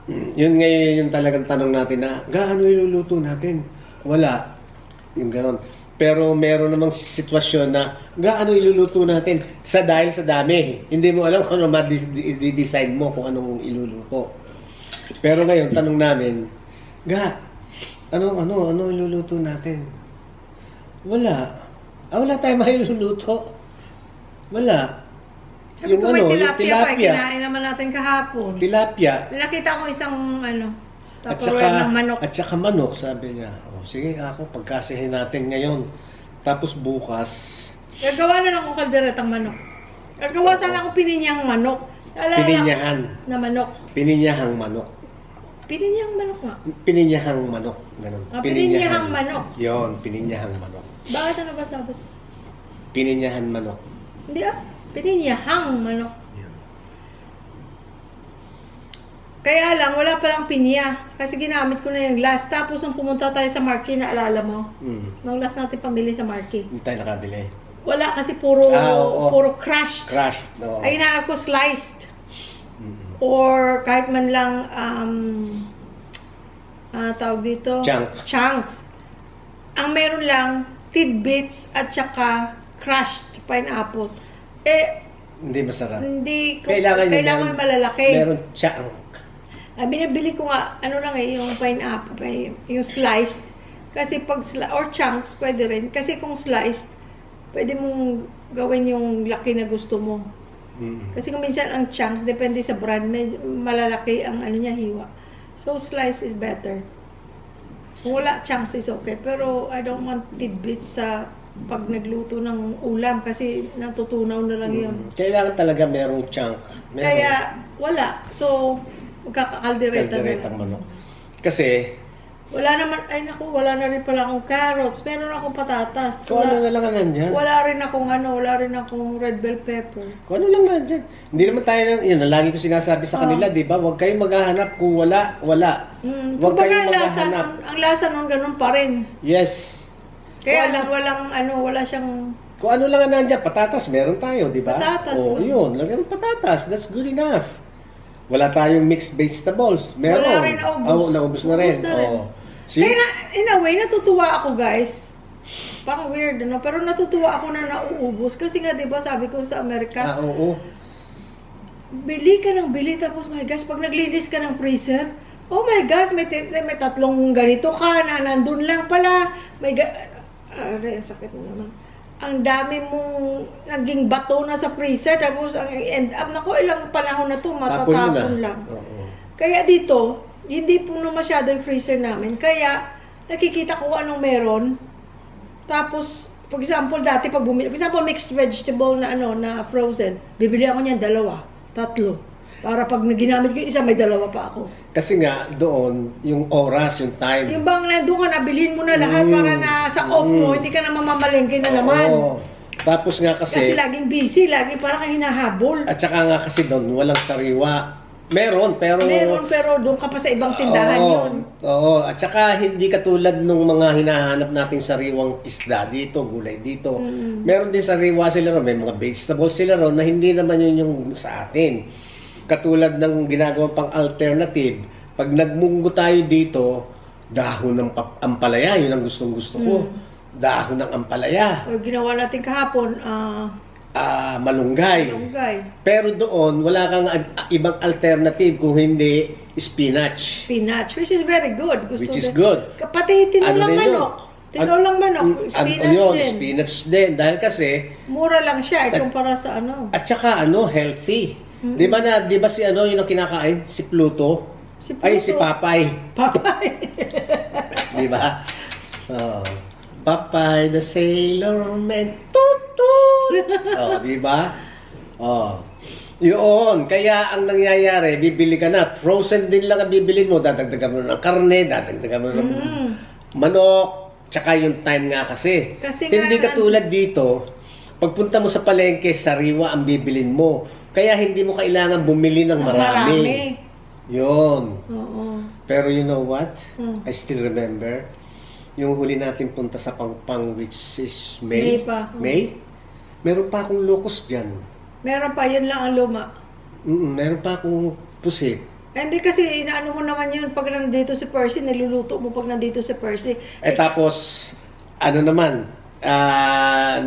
Yun ngayon yung talagang tanong natin na, gaano iluluto natin? Wala. Yung ganon. Pero meron namang sitwasyon na gaano iluluto natin dahil sa dami. Hindi mo alam kung ano ma-decide mo kung anong iluluto. Pero ngayon, tanong namin, ano iluluto natin? Wala. Wala tayong mailuluto. Wala. Sabi ko may tilapia. Kinain naman natin kahapon. Tilapia. Nakita ko isang Tupperware ng manok. At saka manok, sabi niya. Sige ako, pagkasihin natin ngayon. Tapos bukas. Gagawa na lang akong kalderetang manok. Gagawa sana akong pininyahang manok. Pininyahan. Na manok. Pininyahang manok. Pininyahang manok nga. Pininyahang manok. Ganun. Pininyahang manok. Yon, pininyahang manok. Bakit ano ba sabi? Pininyahan manok. Hindi pininyahang manok. Yan. Kaya lang, wala palang pinya. Kasi ginamit ko na yung last. Tapos nung pumunta tayo sa Marquee, naalala mo? Nung last natin pamili sa Marquee. Hindi tayo nakabili. Wala kasi puro crushed. Crushed, no. Ay ko sliced. Or kahit man lang tawag dito chunks. Ang meron lang tidbits at saka crushed pineapple. Hindi masarap. Hindi kailangan malalaki. Meron chunk. Binibili ko nga yung pineapple, yung sliced. Kasi pag or chunks pwede rin kasi kung sliced pwede mong gawin yung laki na gusto mo. Kasi kung minsan ang chunks, depende sa brand, malalaki ang hiwa. So, slice is better. Kung wala chunks is okay. Pero, I don't want tidbits sa pag nagluto ng ulam kasi natutunaw na lang yun. Kailangan talaga merong chunk. Kaya, wala. So, magkakakaldereta na lang. Manok. Kasi, wala na rin pala akong carrots. Meron akong patatas. Kung ano na lang nandyan. Wala rin akong red bell pepper. Kung ano lang nandyan. Hindi naman tayo yun, lagi ko sinasabi sa kanila, di ba? Huwag kayong maghahanap kung wala. Huwag kayong maghahanap. Ang lasa nun ganun pa rin. Yes. Kaya lang wala siyang... Kung ano lang nandyan, patatas, meron tayo, di ba? Patatas. Yun. Lagyan ng patatas. That's good enough. Wala tayong mixed vegetables. Meron. Wala rin naubos. Naubos na rin. See? Kaya in a way, natutuwa ako guys. Pang weird, pero natutuwa ako na nauubos. Kasi nga, di ba, sabi ko sa Amerika, oo. Bili ka ng bili, tapos my gosh, pag naglinis ka ng freezer, oh my gosh, may tatlong ganito ka na, nandun lang pala. Sakit mo naman. Ang dami mong naging bato na sa freezer, tapos ang end up, ilang panahon na to, matatapon lang. Kaya dito, hindi puno masyado yung freezer namin. Kaya, nakikita ko anong meron. Tapos, for example, dati pag bumili, for example, mixed vegetable na na frozen, bibili ako niyan 2, 3. Para pag ginamit ko yung isa, may 2 pa ako. Kasi nga, doon, yung oras, yung time. Yung bang nandun ka, nabilin mo na lahat para na sa off mo, hindi ka na mamamalengke na naman. Tapos nga kasi laging busy, lagi parang kang hinahabol. At saka nga kasi doon, walang sariwa. Meron, pero doon ka pa sa ibang tindahan yun. Oo, at saka hindi katulad nung mga hinahanap nating sariwang isda dito, gulay dito. Meron din sariwa sila ron, may mga vegetables sila ron na hindi naman yun yung sa atin. Katulad ng ginagawa pang alternative, pag nagmunggo tayo dito, dahon ng ampalaya, yun ang gustong-gusto ko. Dahon ng ampalaya. O ginawa natin kahapon, malunggay. Pero doon, wala kang ibang alternative kung hindi spinach. Which is very good. Good. Pati tinolang manok. Spinach din. Spinach din. Dahil kasi, mura lang siya, kumpara sa At saka healthy. Di ba si yung kinakain? Si Pluto? Si Papay. Di ba? Papay the Sailor Man. Di ba? Yun. Kaya ang nangyayari, bibili ka na. Frozen din lang ang bibilin mo. Dadagdagan mo ng karne, dadagdagan mo ng manok. Tsaka yung time nga kasi. Hindi katulad dito, pagpunta mo sa palengke, sariwa ang bibilin mo. Kaya hindi mo kailangan bumili ng marami. Yun. Pero you know what? I still remember yung huli natin punta sa Pangpang, which is May. May? Meron pa akong locust dyan. Meron pa, yun lang ang luma. Meron pa akong pusit. Hindi kasi inaano mo naman yun pag nandito si Percy, niluluto mo pag nandito si Percy. Tapos,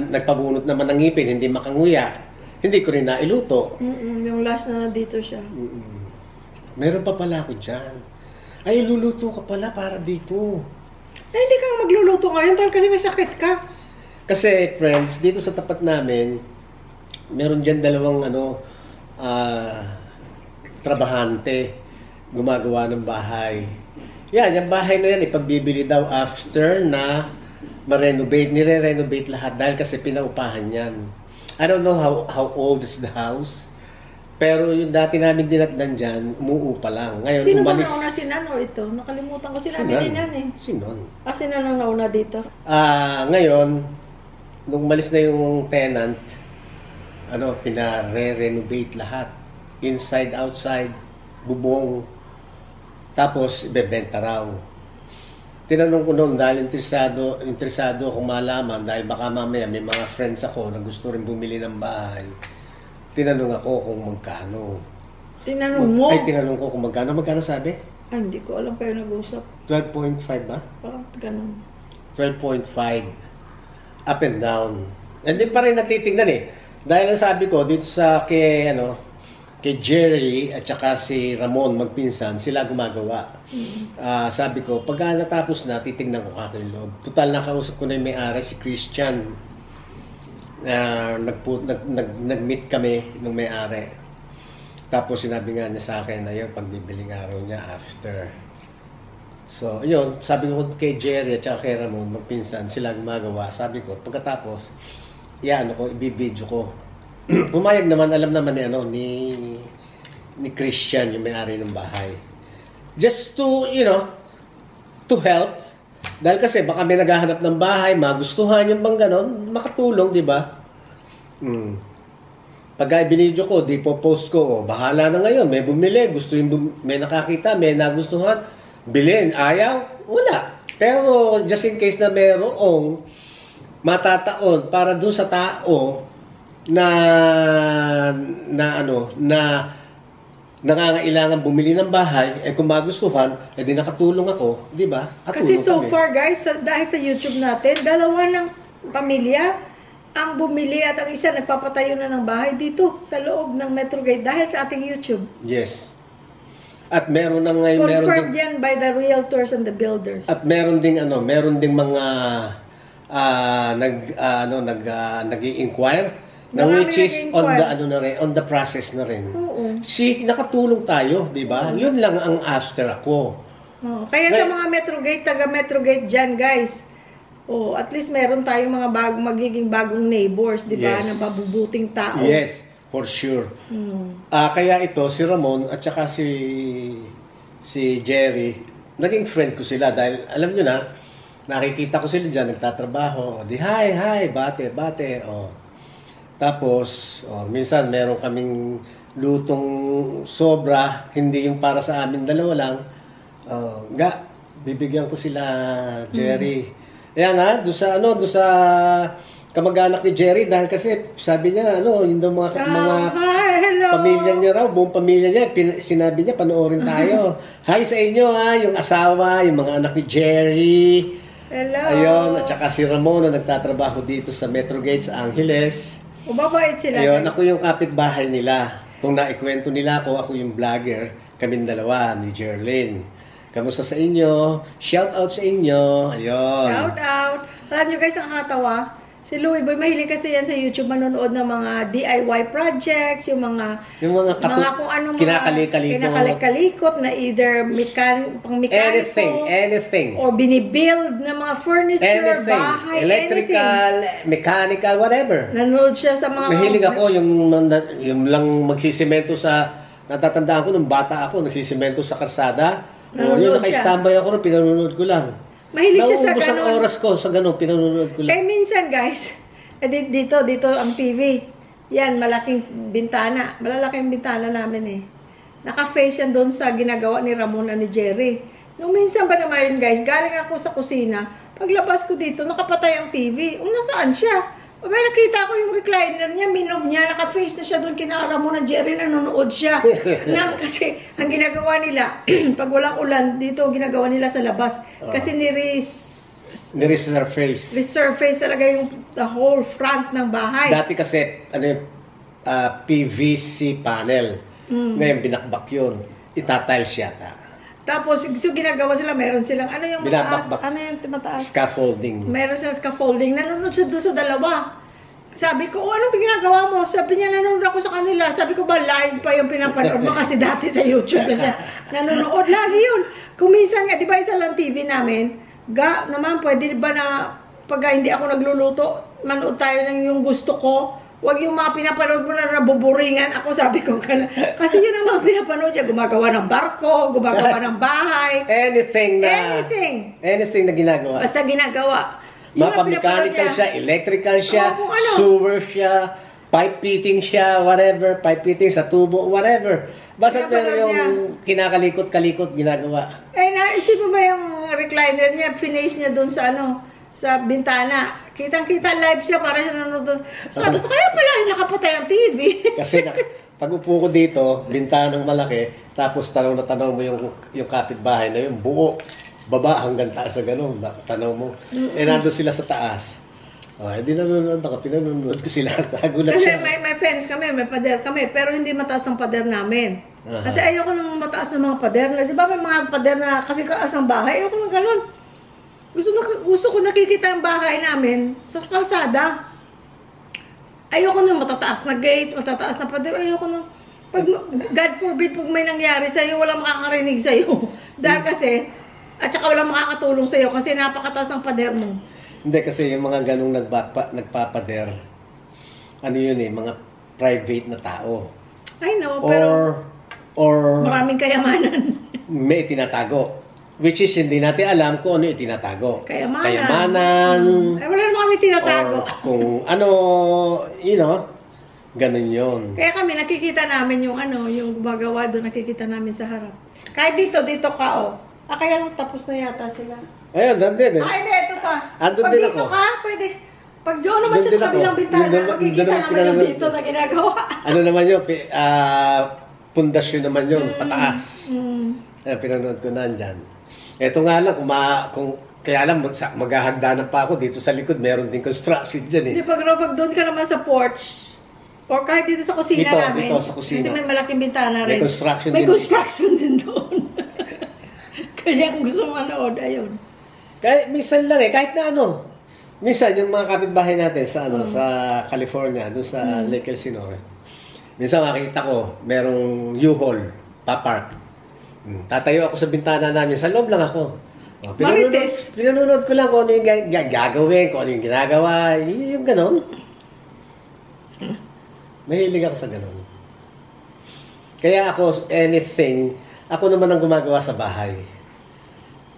nagpabunot naman ng ngipin, hindi makanguya. Hindi ko rin nailuto. Yung last na nandito siya. Meron pa pala ako dyan. Ay, luluto ka pala para dito. Hindi kang magluluto ngayon kasi may sakit ka. Kasi, friends, dito sa tapat namin, meron dyan 2 trabahante gumagawa ng bahay. Yung bahay na yan, ipagbibili daw after na ma-renovate. Nire-renovate lahat dahil kasi pinaupahan yan. I don't know how old is the house. Pero yung dati namin dinatnan dyan, umuupa lang. Ngayon, Sino ba umalis. nauna si Nan o ito? Nakalimutan ko sinabi Sinan. ni Nan eh. Sinan. Si Nan ang nauna dito. Ngayon, nung umalis na yung tenant, pinare-renovate lahat. Inside, outside, bubong. Tapos, ibebenta raw. Tinanong ko noon dahil interesado akong malaman dahil baka mamaya may mga friends ako na gusto rin bumili ng bahay. Tinanong ako kung magkano. Tinanong mo? Ay, tinanong ko kung magkano. Magkano sabi? Ay, hindi ko alam kayo nag-usap. 12.5 ba? Parang ganun. 12.5. Up and down. Hindi pa rin natitingnan eh. Dahil ang sabi ko, dito sa kay Jerry at saka si Ramon magpinsan, sila gumagawa. Sabi ko, pagka natapos na, titingnan ko kaking loob. Total, nakausap ko na yung may-ari, si Christian. Nag-meet kami nung may-ari. Tapos sinabi nga niya sa akin na yun, pagbibiling araw niya after. So, yun, sabi ko kay Jerry at saka kay Ramon, magpinsan, sila gumagawa. Sabi ko, pagkatapos, ibibidyo ko. Pumayag naman, alam naman ni Christian, yung may-ari ng bahay. Just to, to help. Dahil kasi baka may naghahanap ng bahay, magustuhan yung bang ganon, makatulong, di ba? Pagka binidyo ko, di po post ko, bahala na ngayon, may bumili, may nakakita, may nagustuhan, bilhin, ayaw, wala. Pero just in case na mayroong matataon para doon sa tao na nangangailangan bumili ng bahay, kung magustuhan, di nakatulong ako, di ba? Kasi so far guys, dahil sa YouTube natin, dalawa ng pamilya ang bumili at ang isa nagpapatayo na ng bahay dito sa loob ng Metrogate dahil sa ating YouTube. Yes. At meron na ngayon, confirmed yan by the realtors and the builders. At meron ding mga nag-i-inquire na which is on the process na rin. Oo. Nakatulong tayo, di ba? Yun lang ang after ako. Kaya sa mga Metrogate, taga Metrogate dyan, guys. At least meron tayong mga magiging bagong neighbors, di ba? Yes. Na mabubuting tao. Yes, for sure. Kaya ito, si Ramon at saka si Jerry, naging friend ko sila dahil alam nyo na, nakikita ko sila dyan, nagtatrabaho. Hi, bate. Tapos, minsan meron kaming lutong sobra, hindi yung para sa amin dalawa lang. Bibigyan ko sila, Jerry. Kaya nga, doon sa kamag-anak ni Jerry, dahil kasi sabi niya, yung daw mga pamilya niya raw, buong pamilya niya, sinabi niya, panoorin tayo. Hi sa inyo yung asawa, yung mga anak ni Jerry. Hello. Ayun, at saka si Ramon na nagtatrabaho dito sa Metrogate sa Angeles. Mababait sila. Ayun, ako yung kapitbahay nila. Kung naikwento nila ako yung vlogger, kaming dalawa ni Jerlyn. Kamusta sa inyo? Shout out sa inyo. Ayun. Shout out. Alam nyo guys, ang nakatawa. Si Louie Boy, mahilig kasi yan sa YouTube manonood ng mga DIY projects, yung mga kung anong kinakalik-kalikot na either pang-mekaniko, anything. Or binibuild na mga furniture, bahay, electrical, mechanical, whatever. Nanonood siya sa mga... Mahilig ako yung lang magsisimento sa... Natatandaan ko nung bata ako, nagsisimento sa karsada. Yung naka-standby ako nung pinanonood ko lang. Mahilig siya sa ganun. Ang oras ko sa ganun, pinanonood ko lang. Minsan guys, dito ang TV. Yan, malaking bintana. Malalaking bintana namin eh. Naka-face yan doon sa ginagawa ni Ramon at ni Jerry. Nung minsan ba naman guys, galing ako sa kusina. Paglabas ko dito, nakapatay ang TV. Nasaan siya? Abay, nakita ko yung recliner niya, minom niya, naka-face na siya doon kina Ramon at Jerry, nanonood siya. Kasi ang ginagawa nila, pag walang ulan, dito ginagawa nila sa labas. Kasi resurface talaga yung the whole front ng bahay. Dati kasi, PVC panel. Ngayon, binakbak yun. Itatiles yata. Tapos, ginagawa sila, meron silang, yung mataas? Ano yung mataas? Scaffolding. Meron silang scaffolding. Nanonood siya doon sa dalawa. Sabi ko, ano ginagawa mo? Sabi niya, nanonood ako sa kanila. Sabi ko ba, live pa yung pinapanood mo? Kasi dati sa YouTube na siya nanonood. Lagi yun. Kung minsan nga, di ba isa lang TV namin, naman pwede ba na pag hindi ako nagluluto, manood tayo ng yung gusto ko, Huwag yung mga pinapanood mo na nabuburingan. Ako sabi ko, kasi yun ang mga pinapanood niya. Gumagawa ng barko, gumagawa ng bahay. Anything na ginagawa. Basta ginagawa. Yun ang pinapanood Mapa-mechanical niya. siya, electrical siya, Oo, kung ano. sewer siya, pipe fitting siya, whatever, pipe fitting sa tubo, whatever. Basta pero Pinapanood yung kinakalikot-kalikot ginagawa. Naisip mo ba yung recliner niya, finish niya doon sa sa bintana. Kitang-kita live siya para siya nanonood. Sabi ko, kaya pala nakapatay ang TV. Kasi pag upo ko dito, bintanang malaki, tapos tanaw na tanaw mo yung kapitbahay na yung buo, baba hanggang taas na gano'n, tanaw mo. Nandun sila sa taas. Hindi nanonood ako, pinanonood ko sila. Nagulat Kasi siya. may fence kami, may pader kami, pero hindi mataas ang pader namin. Kasi ayoko nang mataas ng mga pader na, di ba may mga pader na kasi kaas ang bahay, ayoko nang gano'n. Gusto ko nakikita ang bahay namin sa kalsada. Ayoko nang matataas na gate, matataas na pader. Ayoko nang, God forbid, pag may nangyari sa'yo, walang makakarinig sa'yo. Dahil kasi, at saka walang makakatulong sa'yo kasi napakataas ang pader mo. Hindi kasi yung mga ganong nagpapader, ano yun mga private na tao. I know, pero Or maraming kayamanan. may itinatago. Which is hindi natin alam kung ano yung itinatago. Kayamanan. Ay, wala naman kami tinatago. Or kung ano, ganun yun. Kaya kami, nakikita namin yung yung gumagawa doon, nakikita namin sa harap. Kahit dito ka, kaya tapos na yata sila. Ayun, nandun eh. Hindi, ito pa. Andun Pag din dito ako. ka, pwede. Pag doon naman Doon siya din sa kabilang ako. bintana, Doon makikita naman naman yung dito na ginagawa. Ano naman yun, pundasyon naman yun, pataas. Pinanood ko na dyan. Ito nga lang, kaya lang maghahagdanan pa ako dito sa likod, meron din construction dyan eh. Hindi, pag doon ka naman sa porch, or kahit dito sa kusina namin. Dito sa kusina. Kasi may malaking bintana rin. May construction May din. construction din doon. Kaya kung gusto manood, ayun. Kaya minsan lang kahit na minsan yung mga kapitbahay natin sa sa California, doon sa Lake Elsinore. Minsan makita ko, merong U-Haul, papark. Tatayo ako sa bintana namin, sa loob lang ako. Pinanonood ko lang kung ano yung gagawin, kung ano yung ginagawa, yung ganon. Mahilig ako sa ganon. Kaya ako, ako naman ang gumagawa sa bahay.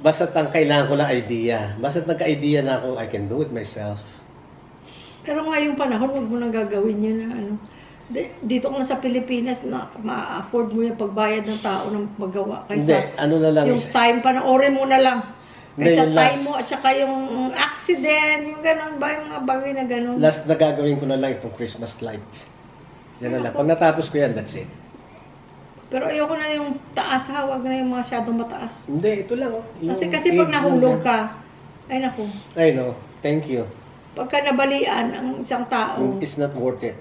Basta't ang kailangan ko lang idea. Basta't nagka-idea na ako, I can do it myself. Pero ngayong panahon, huwag mo nang gagawin yun na dito ka na sa Pilipinas, na ma-afford mo yung pagbayad ng tao ng magawa. Kaysa na lang. Yung time, panoorin mo na lang. Kaysa Hindi, time mo, at saka yung accident, yung gano'n ba, yung mga bagay na gano'n. Last na gagawin ko na lang itong Christmas lights. Yan na lang. Pag natapos ko yan, that's it. Pero ayoko na yung taas ha, wag na yung masyadong mataas. Hindi, ito lang Kasi pag nahulog ka, ay naku. I know, thank you. Pagka nabalian ang isang tao, It's not worth it.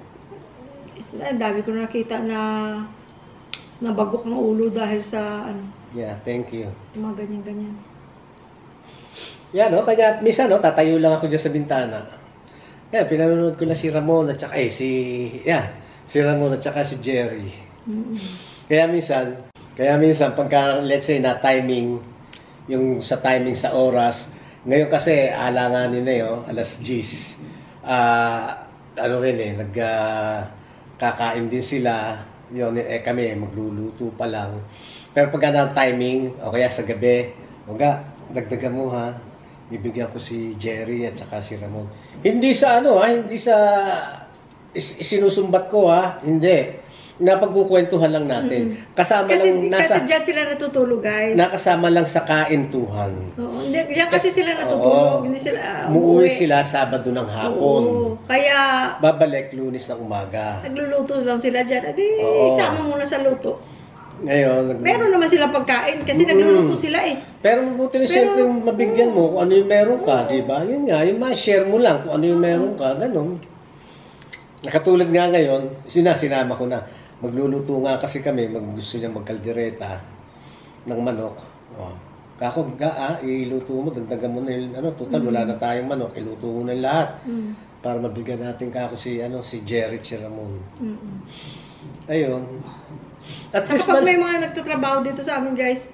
dami ko nakita na nabagok ng ulo dahil sa Yeah, thank you. mga ganyan-ganyan. Yan, kaya minsan, tatayo lang ako dyan sa bintana. Kaya pinanonood ko na si Ramon at saka, si Ramon at saka si Jerry. Kaya minsan, pagka, let's say, na timing, yung sa timing sa oras, ngayon kasi, alanganin na alas 10. Kakain din sila, kami, magluluto pa lang. Pero pagka na timing, o kaya sa gabi, dagdagan mo ha, bibigyan ko si Jerry at saka si Ramon. Hindi sa hindi sa sinusumbat ko hindi. Napagkukwentuhan lang natin. Kasama lang Kasi dyan sila natutulog, guys. Nakasama lang sa kaintuhan. Oo, dyan kasi sila natutulog. Hindi sila Muuwi sila Sabado ng hapon. Oo, kaya babalik Lunes ng umaga. nagluluto lang sila dyan. Sama muna sa luto. Ngayon, Meron naman silang pagkain kasi nagluluto sila Pero mabuti na siyempre mabigyan mo kung ano yung meron ka, di ba? Yun nga, yung ma-share mo lang kung ano yung meron ka, ganun. Nakatulad nga ngayon, sinama ko na. Magluluto nga kasi kami, gusto niya magkaldereta ng manok. Iluto mo, dagdagan mo na yung total, wala na tayong manok, iluto mo na lahat. Para mabigyan natin si Jerry, si Ramon. Ayun. At least kapag may mga nagtatrabaho dito sa amin, guys,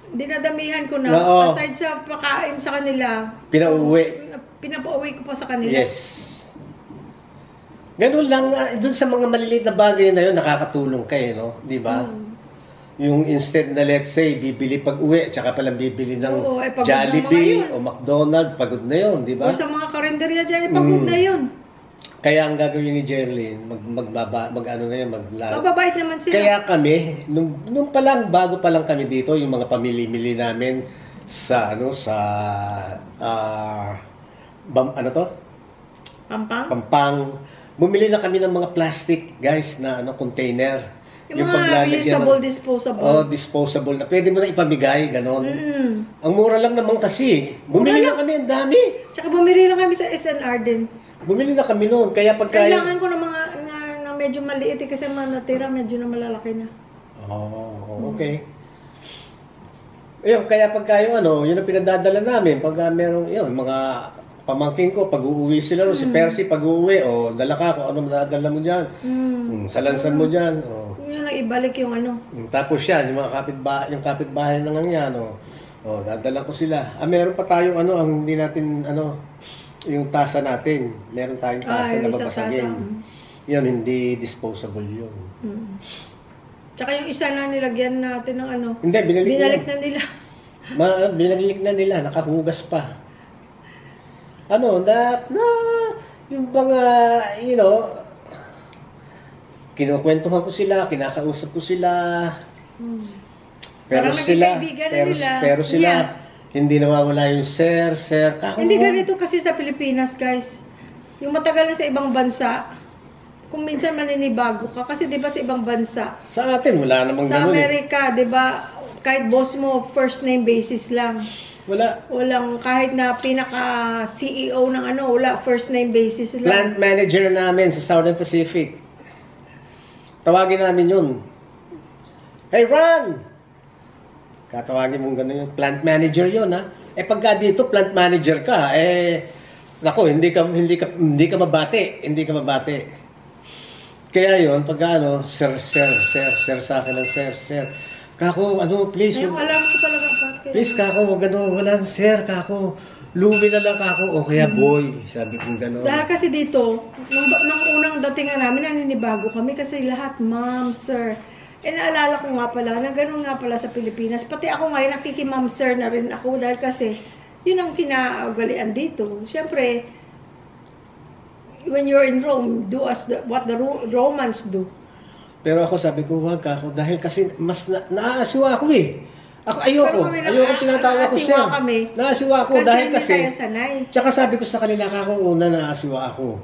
dinadamihan ko na, aside sa pakain sa kanila, pinauwi pinapauwi ko pa sa kanila. Yes. Ganun lang, dun sa mga maliliit na bagay na yun, nakakatulong kayo, no? Di ba? Yung instead na let's say, bibili pag-uwi, tsaka palang bibili ng Oo, pagod na Jollibee mga yun. o McDonald's, pagod na yun, di ba? O sa mga karinderya dyan, pagod na yun. Kaya ang gagawin ni Jerlyn, ano na yun, Mababait naman sila. Kaya kami, nung pa lang, bago pa lang kami dito, yung mga pamili-mili namin sa, ano to? Pampang. Bumili na kami ng mga plastic, guys, na container. Yung mga reusable, disposable. Oh, disposable na. Pwede mo na ipamigay, ganon. Ang mura lang naman kasi. Bumili na kami, ang dami. Tsaka bumili lang kami sa SNR din. Bumili na kami noon. Kaya pagka... Kailangan ko ng mga na medyo maliit kasi mga natira, medyo na malalaki na. Oh, okay. Ayun, kaya pagka yun ang pinadadala namin. Pagka merong, mga pamangkin ko, pag uuwi sila, si Percy, pag uuwi, dala ka, kung ano madadala mo dyan. Salansan mo dyan. Yun lang, ibalik yung Tapos yan, yung mga kapitbahay na lang yan, dadala ko sila. Meron pa tayong ang hindi natin, yung tasa natin. Meron tayong tasa na babasagin. Yan, hindi disposable yun. Tsaka yung isa na nilagyan natin ng Hindi, binalik na nila. Binalik na nila, nakahugas pa. Yung mga, kinukwentuhan ko sila, kinakausap ko sila. Pero sila, hindi nawawala yung sir. Hindi ganito kasi sa Pilipinas, guys. Yung matagal na sa ibang bansa, kung minsan maninibago ka, kasi di ba sa ibang bansa, sa atin, wala namang sa ganun Amerika, di ba, kahit boss mo, first name basis lang. Walang, kahit na pinaka-CEO ng wala, first name basis lang. Plant manager namin sa Southern Pacific. Tawagin namin yun. Hey, Ron! Katawagin mong gano'n yun. Plant manager yun, ha? Pagka dito, plant manager ka, naku, hindi ka mabate. Hindi ka mabate. Kaya yun, pagka sir sa akin ng sir. Kako, please. Ayun, alam ko pala please, kako, wala sir, kako. Luwi na lang kako, o kaya boy. Sabi kong gano'n. Dahil kasi dito, nung unang datingan namin, naninibago kami kasi lahat, ma'am, sir. Naalala ko nga pala, na gano'n nga pala sa Pilipinas. Pati ako ngayon, nakikimam sir na rin ako dahil kasi, yun ang kinaugalian dito. Siyempre, when you're in Rome, do what the Romans do. Pero ako sabi ko, wag ako, dahil kasi mas naaasiwa ako eh. Ako ayoko tinatawag ko siya. Naasiwa ako dahil kasi, tsaka sabi ko sa kanila, kako, una naasiwa ako.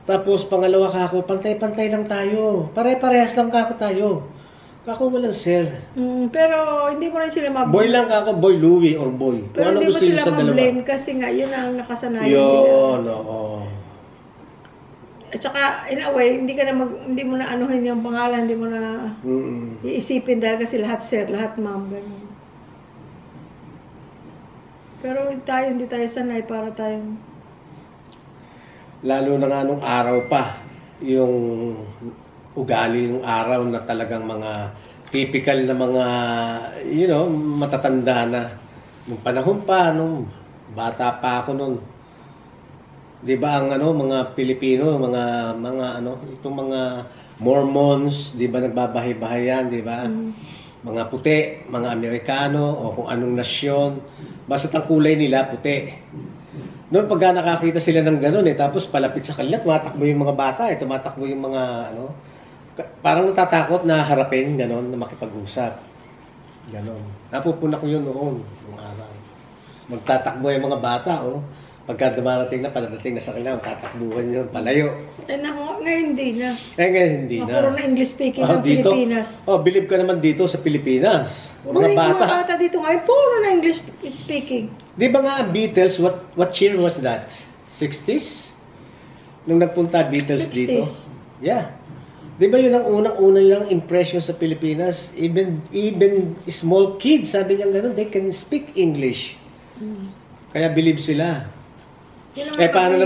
Tapos pangalawa kako, pantay-pantay lang tayo. Pare-parehas lang kako tayo. Kako walang sir. Pero hindi mo rin sila mablame. Boy lang kako, boy Louie or boy. Pero hindi mo sila mablame kasi nga, yun ang nakasanayan nila. Yun, oo. At saka, in a way, hindi mo na anuhin yung pangalan, hindi mo na iisipin dahil kasi lahat sir, lahat ma'am, ganyan. Pero hindi tayo sanay para tayong... Lalo na nga nung araw pa, yung ugali ng araw na talagang mga typical na mga, matatanda na. Nung panahon pa, nung bata pa ako nun, di ba ang mga Pilipino, itong mga Mormons, di ba nagbabahay-bahayan, di ba? Mga puti, mga Amerikano, o kung anong nasyon, basta ang kulay nila puti. Noon pagka nakakita sila ng gano'n tapos palapit sa kanila, tumatakbo yung mga bata, tumatakbo yung mga parang natatakot na harapin gano'n, na makipag-usap. Gano'n. Napupuna ko yun noon, nung araw. Magtatakbo yung mga bata, pagka dumarating na, paladating na sa kanila, tatakbuhan yun, palayo. Ngayon hindi na. Ngayon hindi na. Puro na English speaking ng Pilipinas. Believe ka naman dito sa Pilipinas. Mga bata dito ngayon, puro na English speaking. Di ba nga Beatles, what year was that? 60s? Nung nagpunta Beatles 60s. dito? Yeah. Di ba yun ang unang-unang lang impression sa Pilipinas? Even small kids, sabi niya gano'n, they can speak English. Kaya believe sila. Paano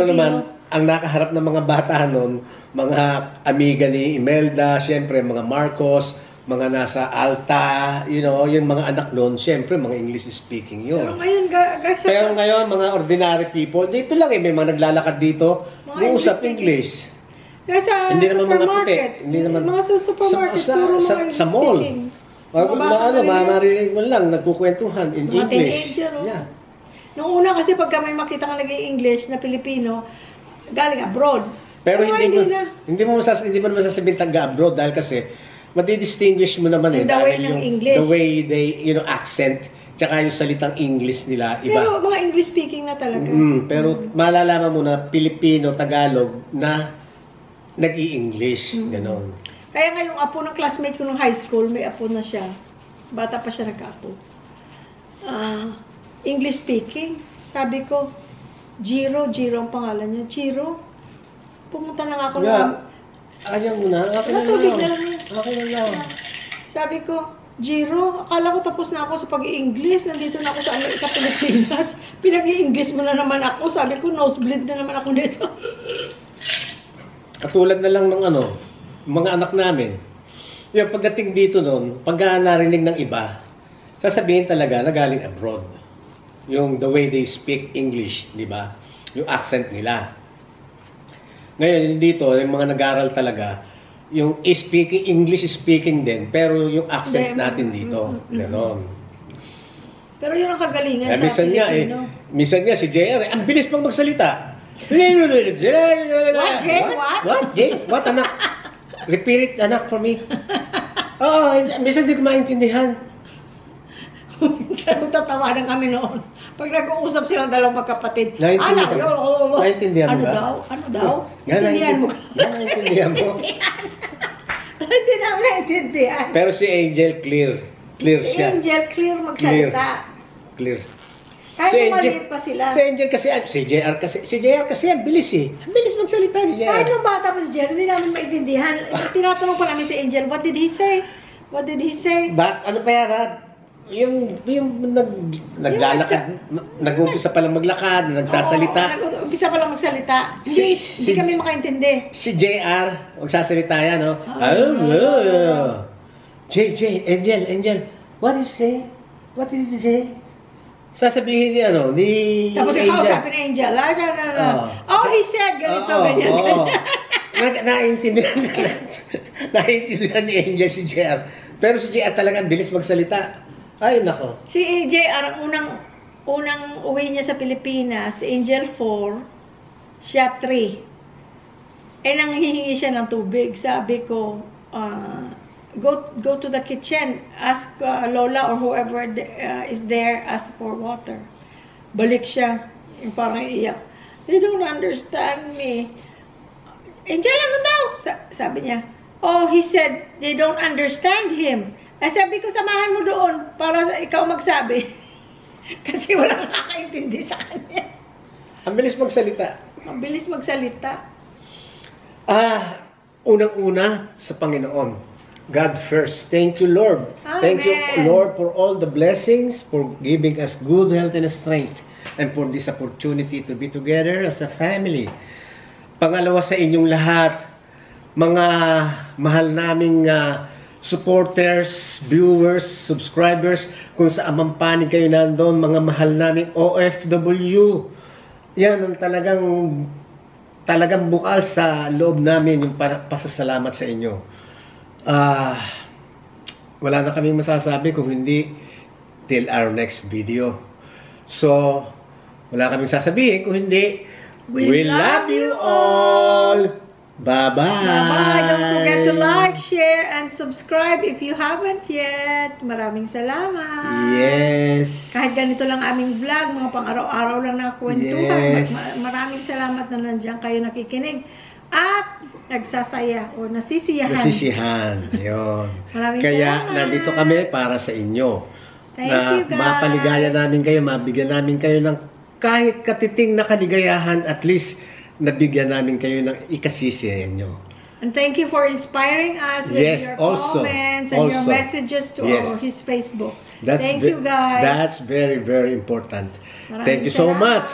naman, ang nakaharap ng mga bata noon, mga amiga ni Imelda, syempre mga Marcos, mga nasa Alta, you know, yung mga anak noon, syempre, mga English speaking yun. Pero ngayon, guys, Pero ngayon, mga ordinary people, dito lang may mga naglalakad dito, uusap English. Guys, sa Hindi naman mga puti. supermarket. Hindi naman. Mga sa supermarket, puro mga English sa mall. speaking. Marinig mo lang, nagkukwentuhan in Mga English. teenager, oh. Yeah. Nung una kasi pagka may makita ka nag-i-English na Pilipino, galing abroad. Pero hindi na. mo naman sasabihin taga-abroad dahil kasi madidistinguish mo naman The way ng English. The way they, you know, accent, tsaka yung salitang English nila, iba. Pero mga English speaking na talaga. Pero malalaman mo na Pilipino, Tagalog na nag-i-English, ganon. Kaya nga yung apo ng classmate ko nung high school, may apo na siya. Bata pa siya nagka-apo. English speaking. Sabi ko, Jiro ang pangalan niya. Jiro, pumunta na nga ako Ayaw mo na? Okay na lang. Okay na lang. Sabi ko, Jiro, akala ko tapos na ako sa pag-i-English. Nandito na ako sa Pilipinas. Pinag-i-English mo na naman ako. Sabi ko, nosebleed na naman ako dito. Katulad na lang ng mga anak namin. Yung pagdating dito noon, pag narinig ng iba, sasabihin talaga na galing abroad. Yung the way they speak English, di ba? Yung accent nila. Ngayon, dito, yung mga nag-aral talaga, yung English speaking din, pero yung accent natin dito, gano'n. Pero yun ang kagalingan sa Pilipino. Minsan nga, si JR, ang bilis pang magsalita. What, Jay? What? What, Jay? What, anak? Repeat it, anak, for me. Minsan di ko maintindihan. Minsan tatawanan kami noon. Pag nag-uusap silang dalawang magkapatid. Naintindihan mo ba? Ano daw? Naintindihan mo. Naintindihan mo. Hindi namin naintindihan. Pero si Angel, clear. Clear Si siya. Angel, clear magsalita. Clear. Kahit maliit pa sila. Si Angel kasi, si JR kasi, ang bilis eh. Ang bilis magsalita ni JR. Kahit nung bata pa si Jerry, hindi namin maintindihan. Tinatanong pa namin si Angel, what did he say? What did he say? Ano pa yan ha? Yung naglalakad, nag-umpisa pa lang maglakad, nagsasalita. Oo, nag-umpisa pa lang magsalita. Hindi kami makaintindi. Si JR, magsasalita yan, no? Angel, what did he say? What did he say? Sasabihin niya, ni Tapos Angel. ikaw sabi ni Angel, he said, ganito, ganyan. Naiintindihan ni Angel si JR. Pero si JR talagang bilis magsalita. Ay, nako. Si JR, ang unang uwi niya sa Pilipinas, si Angel 4, siya 3. Nanghihingi siya ng tubig. Sabi ko, go to the kitchen, ask Lola or whoever is there, ask for water. Balik siya, yung parang iiyak. They don't understand me. Angel, ano daw? Sabi niya, he said, they don't understand him. Sabi ko, samahan mo doon para ikaw magsabi. Kasi walang nakakaintindi sa kanya. Ang bilis magsalita. Ang bilis magsalita. Unang-una sa Panginoon. God first. Thank you, Lord. Amen. Thank you, Lord, for all the blessings, for giving us good health and strength, and for this opportunity to be together as a family. Pangalawa sa inyong lahat, mga mahal naming supporters, viewers, subscribers, kung saan man panig kayo nandoon, mga mahal naming OFW. Yan ang talagang bukal sa loob namin yung pasasalamat sa inyo. Wala na kaming masasabi kung hindi till our next video. So, wala kaming sasabihin kung hindi we love you all! Bye-bye! Bye-bye! Don't forget to like, share, and subscribe if you haven't yet. Maraming salamat! Yes! Kahit ganito lang aming vlog, mga pang-araw-araw lang na kwentuhan. Yes. Maraming salamat na nandiyan kayo nakikinig. At nagsasaya o nasisiyahan. Nasisiyahan. Yun. Maraming Kaya salamat. nandito kami para sa inyo. Thank na you, guys. mapaligaya namin kayo, mabigyan namin kayo ng kahit katiting na kaligayahan, at least nabigyan namin kayo ng ikasisiyahan nyo. And thank you for inspiring us with your comments and your messages to his Facebook. Thank you, guys. That's very, very important. Maraming Thank you so salamat. much.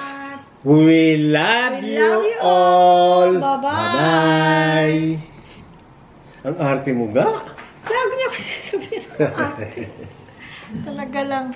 We love you all. Bye-bye. Bye-bye. Ang arte mo ga? Lagi niyo kasi Talaga lang.